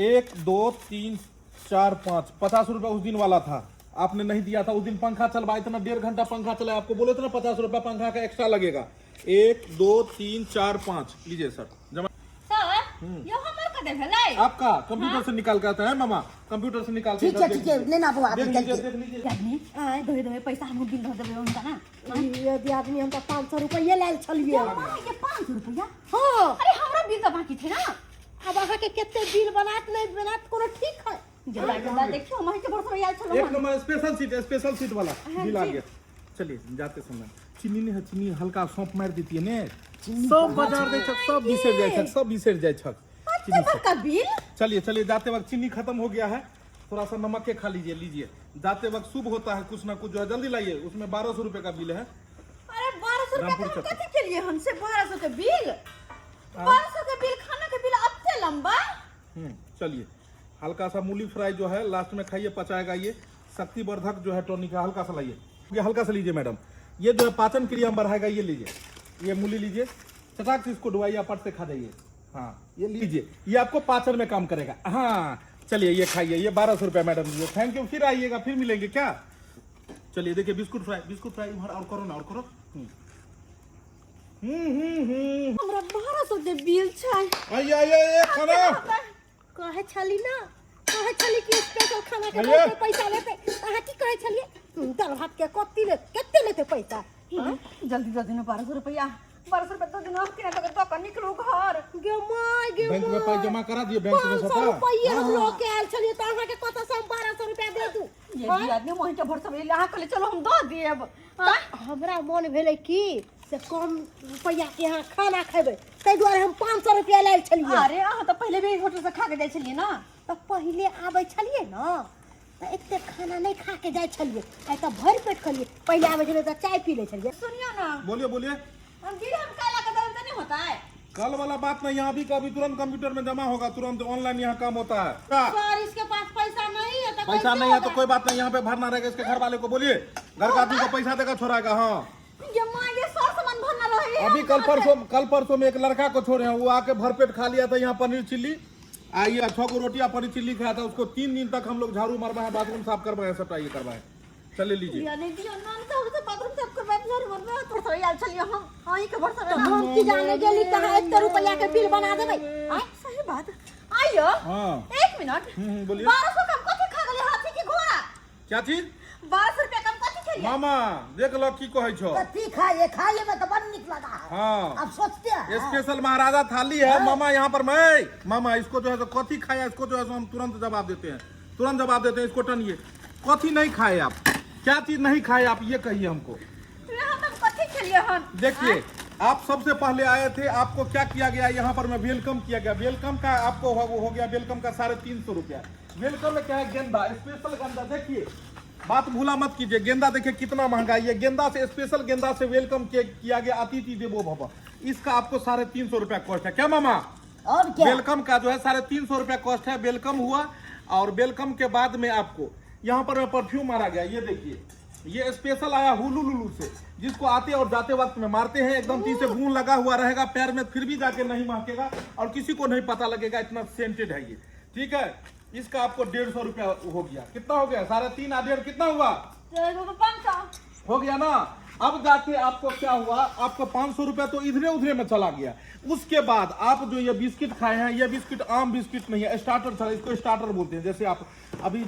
1 2 3 4 5 50 रुपया उस दिन वाला था, आपने नहीं दिया था। उस दिन पंखा चलवाए थे ना, 1.5 घंटा पंखा चलाया, आपको बोले थे ना 50 रुपया पंखा का एक्स्ट्रा लगेगा। 1 2 3 4 5 लीजिए सर, जमा। सर ये हमर का देले आपका कंप्यूटर से निकाल के आता है मामा, कंप्यूटर से निकाल के। ठीक है लेना बुआ देख लीजिए। आदमी आए दो पैसा हम बिल धर देबे उनका ना। ये आदमी हम 500 रुपया ले छलिए। ये 500 रुपया? हां अरे हमरा बिल तो बाकी थे ना। अब आहा के केते बिल बनात नहीं बनात कोनो ठीक है। जल्दी देखियो हम के बरसो आयल छलो। एक नंबर स्पेशल सीट वाला बिल आ गया। चलिए जाते समय चीनी नहीं है, चीनी हल्का सौंफ मार देती है ने, सब बाजार दे छक, सब बिसर जाए छक, सब बिसर जाए छक चीनी से। का बिल? चलिए जाते वक्त चीनी खत्म हो गया है, थोड़ा सा नमक के खा लीजिए। जाते वक्त शुभ होता है कुछ ना कुछ जो है, जल्दी लाइए। उसमें 1200 रुपए का बिल है। अरे 1200 रुपया कथि के लिए हमसे 1200 के बिल? 1200 के बिल, खाना के बिल अब लंबा। चलिए हल्का सा मूली फ्राई जो है लास्ट में खाइए, पचाएगा। ये शक्तिवर्धक जो है टॉनिक है, हल्का सा लाइए। ये हल्का सा लीजिए मैडम, ये जो है पाचन क्रिया बढ़ाएगा। ये लीजिए, ये मूली लीजिए, चटाक से इसको डुबाइए, पट से खा जाइए। हाँ ये लीजिए, ये आपको पाचन में काम करेगा। हाँ चलिए ये खाइए, ये 1200 रुपया मैडम जी, थैंक यू। फिर आइएगा, फिर मिलेंगे क्या। चलिए देखिए बिस्कुट फ्राई और करो ना, और करो। हमरा 1200 के बिल छै। आइए खाना कहे छली ना, कहे छली कि स्पेशल खाना के भैया। पैसा लेते। अहा की कहे छलिए? दाल भात के केते लेते पैसा? जल्दी ना 1200 रुपया, 1200 रुपया तो दिन के ना तो निकलो घर। गे माय गे बैंक में पैसा जमा करा दिए, बैंक में 500 रुपया हम लोग के आयल छलिए त अहा के कत से 1200 रुपया दे दू। ये भी आदमी मोहि के भर सब यहाँ कले चलो हम दो देब। हमरा मन भेले कि से कम रुपया के यहाँ खाना खेबै, तै दुआरे हम 500 रुपया लायल छलिए। अरे अहाँ तो पहले भी होटल से खा के जाय छलिए ना। त पहिले आबै छलिए ना त एते खाना नहीं खा के जाय छलिए, आई त भर पेट खलिए। पहिले आबै छलिए त चाय पी ले छलिए। सुनियो ना, बोलिए। हम बिल हम काला का दर्द नहीं होता है। कल वाला बात नहीं, यहाँ भी कभी तुरंत कंप्यूटर में जमा होगा, तुरंत ऑनलाइन यहाँ काम होता है। सर इसके पास पैसा नहीं है तो पैसा नहीं है तो कोई बात नहीं, यहाँ पे भरना रहेगा। इसके घर वाले को बोलिए, घर का आदमी को पैसा देगा, छोड़ाएगा। हाँ ये मां ये सर सामान भरना रहे। अभी कल परसों में एक लड़का को छोड़े हैं, वो आके भरपेट खा लिया था यहाँ पनीर चिल्ली। आइए 6 को रोटियां पड़ी चिल्ली खाया था उसको 3 दिन तक हम लोग झाड़ू मरवाए बाथरूम साफ करवाए सबटा ये करवाए चले लीजिए यानी दियो नाम तो उसे बाथरूम साफ करवाए घर में तो सही आल चलिए हम हां के वर्ष में हम की जाने गेली कहां 1 रुपया के बिल बना देबै आ सही बात आइयो हाँ 1 मिनट बोलिए 1200 कम कथि खा गेले हाथी की घोड़ा क्या चीज 1200 रुपया कम कथि खेलिए मामा देख लो की कहै छो कथी खाए में तो बड़ निक लगा है हाँ अब सोचते हैं स्पेशल महाराजा थाली है मामा यहाँ पर मैं मामा इसको जो है तो कथी खाया इसको जो है तो हम तुरंत जवाब देते हैं इसको टनिए कथी नहीं खाए आप क्या चीज नहीं खाए आप ये कहिए हमको हम कथि खेलिए हम देखिए आप सबसे पहले आए थे आपको क्या किया गया यहाँ पर मैं वेलकम किया गया वेलकम का आपको हो गया वेलकम का 350 रुपया वेलकम में क्या है गेंदा स्पेशल गेंदा देखिए बात भूला मत कीजिए गेंदा देखिए कितना महंगा है ये गेंदा से स्पेशल गेंदा से वेलकम किया गया अतिथि देवो भव इसका आपको 350 रुपया कॉस्ट है क्या मामा और क्या वेलकम का जो है 350 रुपया कॉस्ट है वेलकम हुआ और वेलकम के बाद में आपको यहाँ पर परफ्यूम मारा गया ये देखिए ये स्पेशल आया हुलुलुलु से जिसको आते और जाते वक्त में मारते हैं एकदम से गुण लगा हुआ रहेगा पैर में फिर भी जाके नहीं महकेगा और किसी को नहीं पता लगेगा इतना सेंटेड है ये ठीक है इसका आपको 150 रुपया हो गया कितना हो गया 3.5 1.5 कितना हुआ 500 हो गया ना अब जाके आपको क्या हुआ आपको 500 रुपया तो इधरे उधरे में चला गया उसके बाद आप जो ये बिस्किट खाए हैं ये बिस्किट आम बिस्किट नहीं है स्टार्टर था इसको स्टार्टर बोलते हैं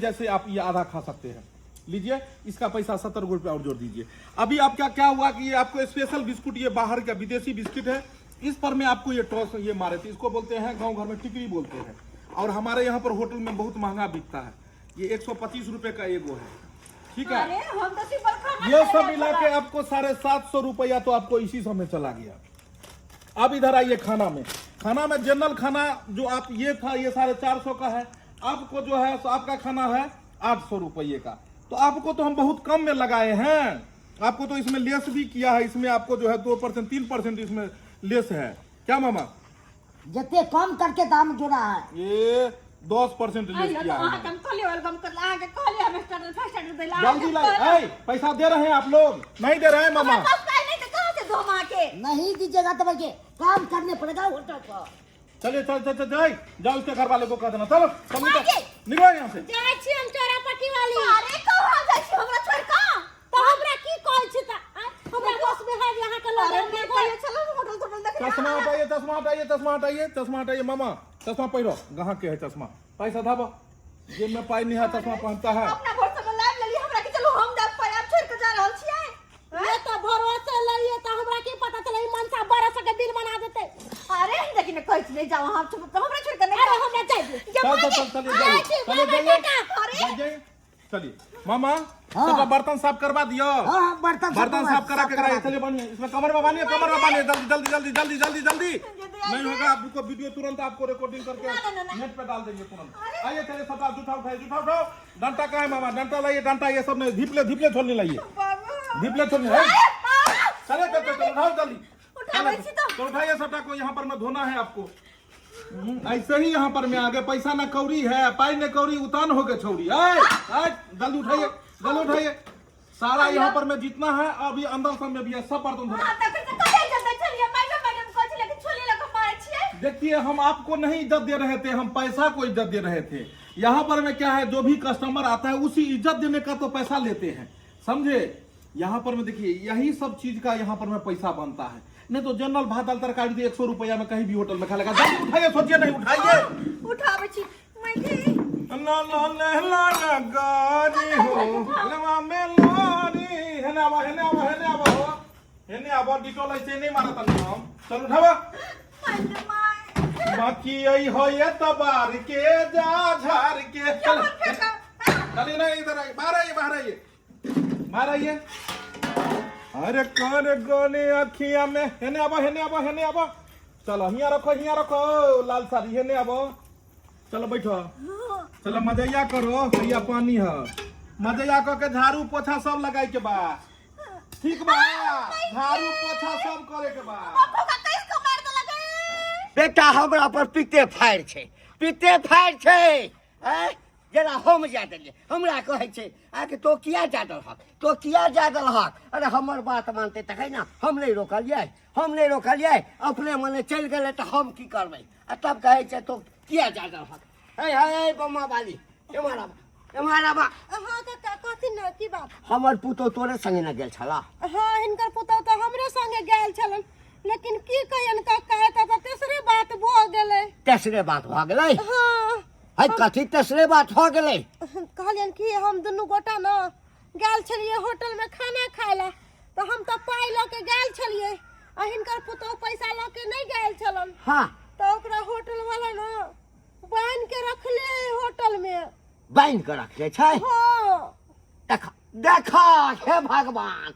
जैसे आप ये आधा खा सकते हैं लीजिए इसका पैसा 70 रुपया और जोड़ दीजिए अभी आपका क्या हुआ कि ये आपको स्पेशल बिस्कुट ये बाहर का विदेशी बिस्किट है इस पर में आपको ये टॉस ये मारे थे इसको बोलते हैं गांव घर में टिकरी बोलते हैं और हमारे यहाँ पर होटल में बहुत महंगा बिकता है ये 125 रुपए का एगो है ठीक है अरे हम तो सिंपल खाना ये सब मिला के आपको 750 रुपया तो आपको इसी समय चला गया अब इधर आइए खाना में जनरल खाना जो आप ये था ये 450 का है आपको जो है आपका खाना है 800 रुपये का तो आपको तो हम बहुत कम में लगाए हैं आपको तो इसमें लेस भी किया है इसमें आपको जो है 2% 3% इसमें लेस है क्या मामा जितने कम करके दाम जोड़ा है ये 10% लेस किया है कम कहलिए वेलकम कर आके कहलिए हम स्टार्टर फर्स्ट स्टार्टर देला जल्दी लाइए पैसा दे रहे हैं आप लोग नहीं दे रहे हैं मामा बस काहे नहीं तो कहां से दो मां के नहीं दीजिएगा तो भैया काम करने पड़ेगा होटल पर चलिए चल जाओ उसके घर वाले को कह देना चलो निकलो यहाँ से जाय छी हम चोरापट्टी वाली अरे कहां जाइ छी हमरा छोड़ का तो हमरा की कहै छी त हमरा बस में है यहाँ के लोग अरे कहिए चलो होटल देख चश्मा हटाइए मामा चश्मा पहनो कहाँ के है चश्मा पैसा धाबो जेब में पाई नहीं है चश्मा पहनता है अपना भरोसा में लाइव लेली हमरा के चलो हम जा पाए आप छोड़ के जा रहल छियै ये तो भरोसा लइए त हमरा की पता चले मनसा 1200 के बिल बना देते अरे लेकिन कहै छी नहीं जाओ हम हमरा छोड़ के नहीं अरे हमरा चाहिए चलिए मामा सबका बर्तन साफ करवा दियो बर्तन साफ करा के कराइए चलिए बनिए इसमें कमर में बांधिए जल्दी नहीं होगा आपको वीडियो तुरंत आपको रिकॉर्डिंग करके नेट पे डाल देंगे तुरंत आइए चलिए सबका जूठा उठाओ डंटा का है मामा डंटा लाइए डंटा ये सब नहीं धिपले छोड़ने लाइए धिपले छोड़ने है चले उठाओ जल्दी तो उठाइए सबटा को यहाँ पर मैं धोना है आपको ऐसे ही यहाँ पर मैं आगे पैसा न कौड़ी है पाई न कौड़ी उतान हो गए छौड़ी जल्दी उठाइए सारा यहाँ पर मैं जितना है अभी अंदर सब में भी है सब बर्तन देखिए हम आपको नहीं इज्जत दे रहे थे हम पैसा को इज्जत दे रहे थे यहाँ पर में क्या है जो भी कस्टमर आता है उसी इज्जत देने का तो पैसा लेते हैं समझे यहाँ पर में देखिए यही सब चीज का यहाँ पर में पैसा बनता है नहीं तो जनरल भात दाल तरकारी तो 100 रुपया में कहीं भी होटल में खा लेगा जल्दी उठाइए सोचिए नहीं उठाइए उठावे छी डिटोल ऐसे नहीं मारा था चल उठावा बाकी यही हो ये तबार के जा झार के चलिए ना इधर आइए बाहर आइए अरे कौन गोने अखिया में हेने आबा चलो हिया रखो लाल साड़ी हेने आबो चलो बैठो चलो मजैया करो भैया पानी है मजैया करके झाड़ू पोछा सब लगाए के बाद ठीक बा झाड़ू पोछा सब करे के बाद बेटा हमरा पर पिते फाड़ छै जरा हम जा देलिए हमरा कहै छै आके तो किया जादल हक अरे हमर बात मानते तक ना हम नहीं रोकलिए अपने मने चल गए तो हम की करबै आ तब कहे छै तो किया जा रहा है बम्मा वाली एमारा बा हाँ काका कथी न की बात हमर पुतो तोरे संगे न गेल छला हाँ हिनकर पुतौ तो हमरे संगे गेल छलन लेकिन की कहियन काका एता तो तेसरे बात भ गेलै तेसरे बात भ गेलै हाँ है कथी तेसरे बात भ गेलै कहलियन कि हम दुनू गोटा न गेल छलिए होटल में खाना खाए ला तो हम तो पाई ल के गेल छलिए आ हिनकर पुतौ पैसा ल के नहीं गेल छलन हाँ तो ओकरा होटल वाला न बांध के रखले होटल में बांध के रखले छै हाँ देखा देखा हे भगवान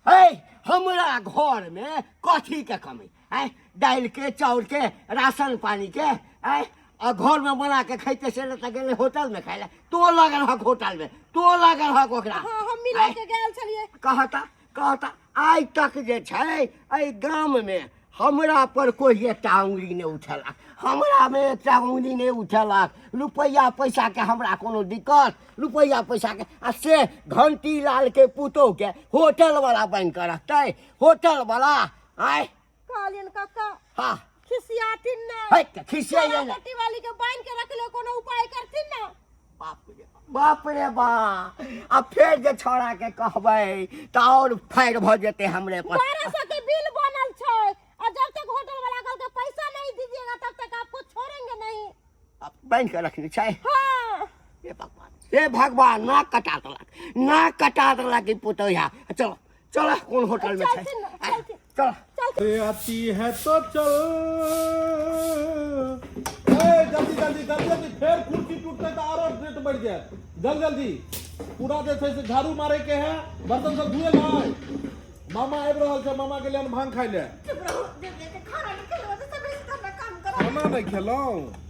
है हमरा घर में कथी के कमी है दाल के चाउर के राशन पानी के है और घर में बना के खाइते से त गेले होटल में खाइले तो लगल हक होटल में तो लगल हक ओकरा हाँ हम मिला के गेल छलिए कहता आज तक जे छै एहि गाम में हमरा पर कोई एकटा उंगली नहीं उठेलक हमरा में एकटा उंगली नहीं उठेलक रुपया पैसा के हमरा कोनो दिक्कत रुपया पैसा के आ से घंटी लाल के पुतोह के होटल वाला बन के रखते होटल वाला आय कहलियन काका हाँ खिसियातिन ना है खिसिया पट्टी वाली के बांध के रखले कोनो उपाय करथिन ना बाप रे बा अब फिर जे छोड़ा के कहबै तो और फायर भ जेते हमरे पर 1200 के बिल बनल छै और जब तक होटल वाला कल के पैसा नहीं दीजिएगा तब तक आपको छोड़ेंगे नहीं अब बन के रखनी चाहिए हाँ हे भगवान नाक कटा देलक कि पुतोहिया चलो चलो कौन होटल में छै चलो आती है तो चल जल्दी जल्दी जल्दी जल्दी फिर कुर्सी टूटते तो और रेट बढ़ जाए जल्दी पूरा जैसे से झाड़ू मारे के है बर्तन सब धुए लाए मामा आबि रहल छै मामा के लिए भांग खाइ ले खाना नहीं खेलो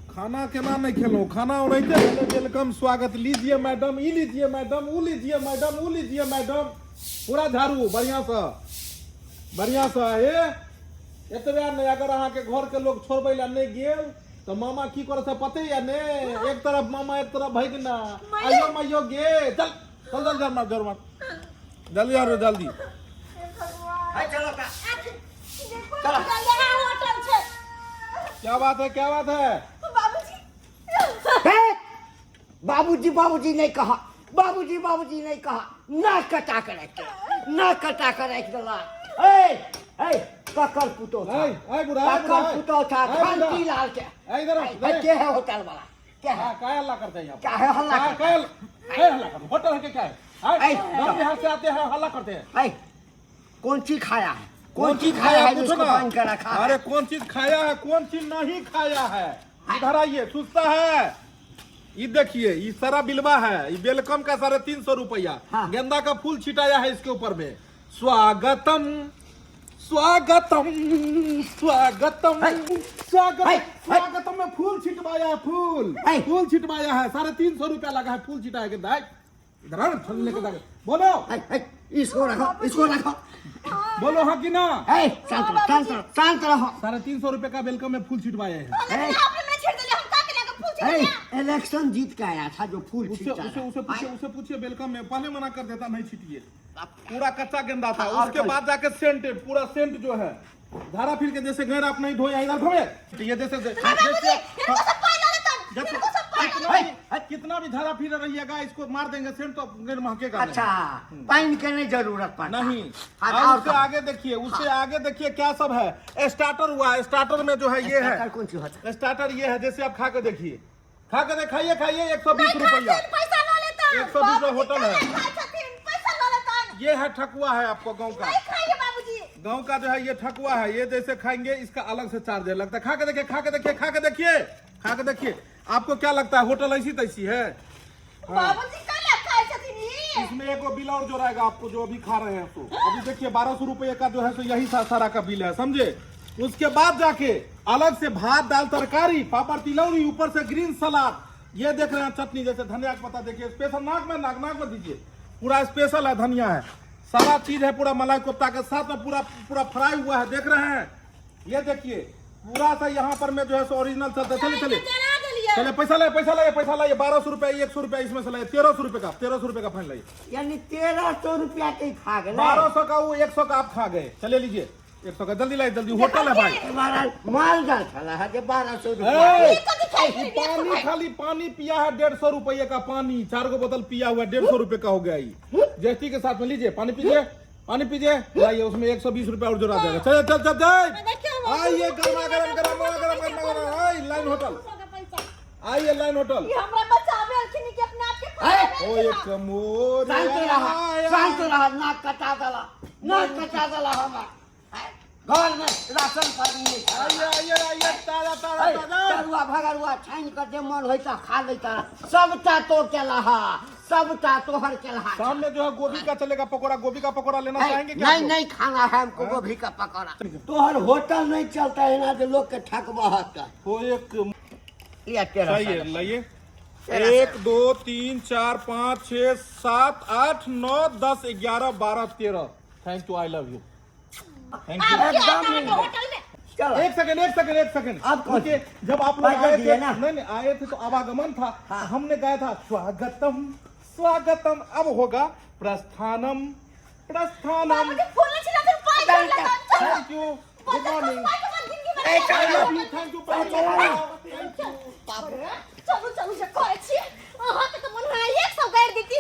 खाना केना नहीं खेलो खाना ओनाहिते वेलकम स्वागत लीजिए मैडम ई लीजिए मैडम ऊ लीजिए मैडम ऊ लीजिए मैडम पूरा झाड़ू बढ़िया से हे एतबे नहीं अगर अहाँ के घर के लोग छोड़बै ला नहीं गेल तो मामा की करे से पते या ने एक तरफ मामा एक तरफ भैगना आइयो माइयो गे चल चल चल जर जल्दी आ जल्दी चलो होटल छै क्या बात है बाबूजी नहीं कहा बाबूजी नहीं कहा ना कटा कर रख देला ककर पुतो था ककर पुतो था घंटी लाल के इधर के है होटल वाला क्या है क्या हल्ला करते हैं क्या है हल्ला हल्ला करते होटल के क्या है यहाँ से आते हैं हल्ला करते हैं कौन चीज खाया है कौन चीज खाया है जिसको बांध कर रखा है अरे कौन चीज खाया है कौन चीज नहीं खाया है इधर आइए सुस्ता है ये देखिए ये सारा बिलवा है ये वेलकम का 350 रुपया गेंदा का फूल छिटाया है इसके ऊपर में स्वागतम स्वागतम स्वागतम स्वागतम में फूल छिटवाया है फूल छिटवाया है 350 रुपया लगा है फूल छिटाया गेंदा इधर फल लेके बोलो इसको रखो बोलो हाँ कि ना शांत रहो 350 रुपए का वेलकम में फूल छिटवाए हैं इलेक्शन जीत के आया था जो फूल उसे पूछिए वेलकम में पहले मना कर देता नहीं छिटिए पूरा कच्चा गेंदा था उसके बाद जाके सेंट पूरा सेंट जो है धारा फिर के जैसे घर आप नहीं धोया इधर धोए ये जैसे कितना भी धारा फिर रहिएगा इसको मार देंगे सेंट तो महकेगा अच्छा पानी के नहीं जरूरत पड़ता नहीं उससे आगे देखिए क्या सब है स्टार्टर हुआ स्टार्टर में जो है ये है कौन सी होता स्टार्टर ये है जैसे आप खा के देखिए खाइए 120 रुपया 120 होटल है ये है ठकुआ है आपको गांव का जो है ये ठकुआ है ये जैसे खाएंगे इसका अलग से चार्ज है लगता है खा के देखिए आपको क्या लगता है होटल ऐसी तैसी है इसमें एक बिल और जो रहेगा आपको जो अभी खा रहे हैं तो अभी देखिए 1200 रुपये का जो है सो यही सारा का बिल है समझे उसके बाद जाके अलग से भात दाल तरकारी पापड़ तिलौरी ऊपर से ग्रीन सलाद ये देख रहे हैं चटनी जैसे धनिया का पत्ता देखिए स्पेशल नाक में दीजिए पूरा स्पेशल है धनिया है सारा चीज है पूरा मलाई कोफ्ता के साथ में पूरा फ्राई हुआ है देख रहे हैं ये देखिए पूरा सा यहाँ पर में जो है सो ओरिजिनल चले पैसा लाइए 1200 रुपया 100 रुपया इसमें से लाइए 1300 रुपये का फाइन लाइए यानी 1300 रुपया के खा गए 1200 का वो 100 का आप खा गए चले लीजिए 100 का जल्दी लाई जल्दी, होटल है भाई। महाराज माल जा चला है 1200 ए, रुपया। पानी खाली पानी पिया है 150 रुपये का पानी, 4 गो बोतल पिया हुआ 150 रुपये का हो गया ये। जैसी के साथ में लीजिए पानी पीजिए, पानी पीजिए, लाइए उसमें 120 रुपया और जोड़ा जाएगा। चल चल चल चल आइए, गरमा गरम गरम गरम गरम गरम, आइए लाइन होटल, आइए लाइन होटल। ये हमरा बचावे अखनी के अपने आप के ओ एक मोर शांत रहा, नाक कटा दला, नाक कटा दला हमार। घर में राशन पानी नहीं खा। आइए आइए, ताजा ताजा ताजा। तरुआ भगरुआ छान कर दे, मन होता खा लेता। सबटा तो के लहा, सबटा तोहर के लहा। सामने जो है गोभी का चलेगा पकौड़ा, गोभी का पकौड़ा लेना चाहेंगे क्या? नहीं नहीं खाना है हमको गोभी का पकौड़ा। तोहर होटल नहीं चलता है ना, जो लोग के ठकवा होता। वो एक लिया तेरा चाहिए, लाइए। 1 2 3 4 5 6 7 8 9 10 11 12 13। Thank you, I love you, thank you. एकदम नहीं। होटल में चलो एक सेकंड। अब कौन? देखिए, जब आप लोग पैसा आए दिए थे ना? नहीं आए थे तो आवागमन था। हाँ। हमने गाया था स्वागतम स्वागतम, अब होगा प्रस्थानम प्रस्थानम। मुझे फूल नहीं छिला फिर पाई कर लगा। थैंक यू, गुड मॉर्निंग, ए चलो थैंक यू, चलो चलो से कहै छी अहाँ के त मन है 100 गाड़ देती,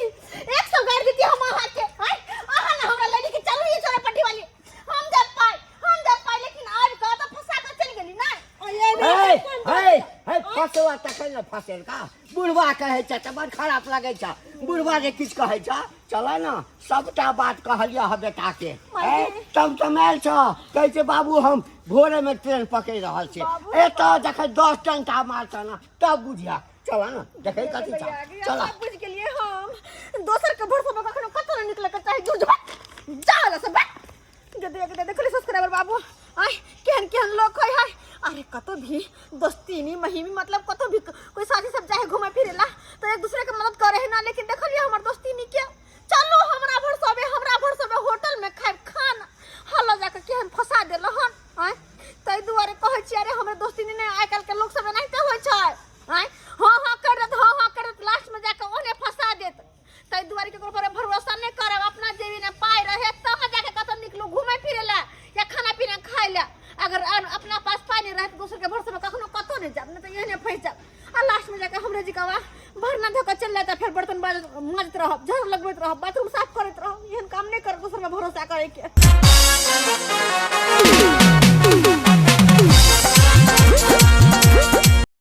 100 गाड़ देती हम अहाँ के। हाय अहाँ ना हमरा लड़ी के चलू ये छोरा पट्टी वाली, हम दे पाई लेकिन आज का तो फंसा के चल गेली ना। हे फसवा तखन न फसेल का। बुढ़वा कहै छ त बड़ खराब लागै छ। बुढ़वा जे किछ कहै छ, चल न सबटा बात कहलिया ह बेटा के। तब समायल छ, कहै छै बाबू हम भोरे में ट्रेन पकड़ रहल छी, एतऽ जखन 10 टंका मारत न तब बुझिया। चल न देखै कथि छ, चल बुझ गेलिए हम दोसर के भरोसा पर कखनो कतो न निकले के चाहे जो जाला सब के देखले सब्सक्राइबर बाबू। आय केहन लोग है। हाय अरे कतो भी दोस्तीनी महिमी मतलब कतो भी कोई साथी सब चाहे घुमा फिरेला तो एक दूसरे के मदद करे है ना, लेकिन देखलिए हमर दोस्तीनी क्या। चलो हमरा भरसबे होटल में खाए खाना हल्ला जाके केहन फंसा देल हन। आय तै दुआरे कहै छी अरे हमर दोस्तीनी ने आइ काल के लोग सब एनाहिते होइ छै। आय हाँ करत लास्ट में जाके ओने फंसा देत। तै दुआरे के पर भरोसा नहीं करब, अपना जेबी में पाई रहे तब जाके कतौ निकलो घूमे फिरे ला या खाना पीना खाए ला। अगर अपना पास पाई नहीं रहे तो दूसरे के भरोसे में कखनो कतो नहीं जाब, नहीं तो यही फंस जाब। आ लास्ट में जाके हमरे जी का भरना धोकर चल जाता, फिर बर्तन मांजत रहब, झाड़ू लगबैत रहब, बाथरूम साफ करत रहब। एहन काम नहीं कर दूसरे में भरोसा करे के।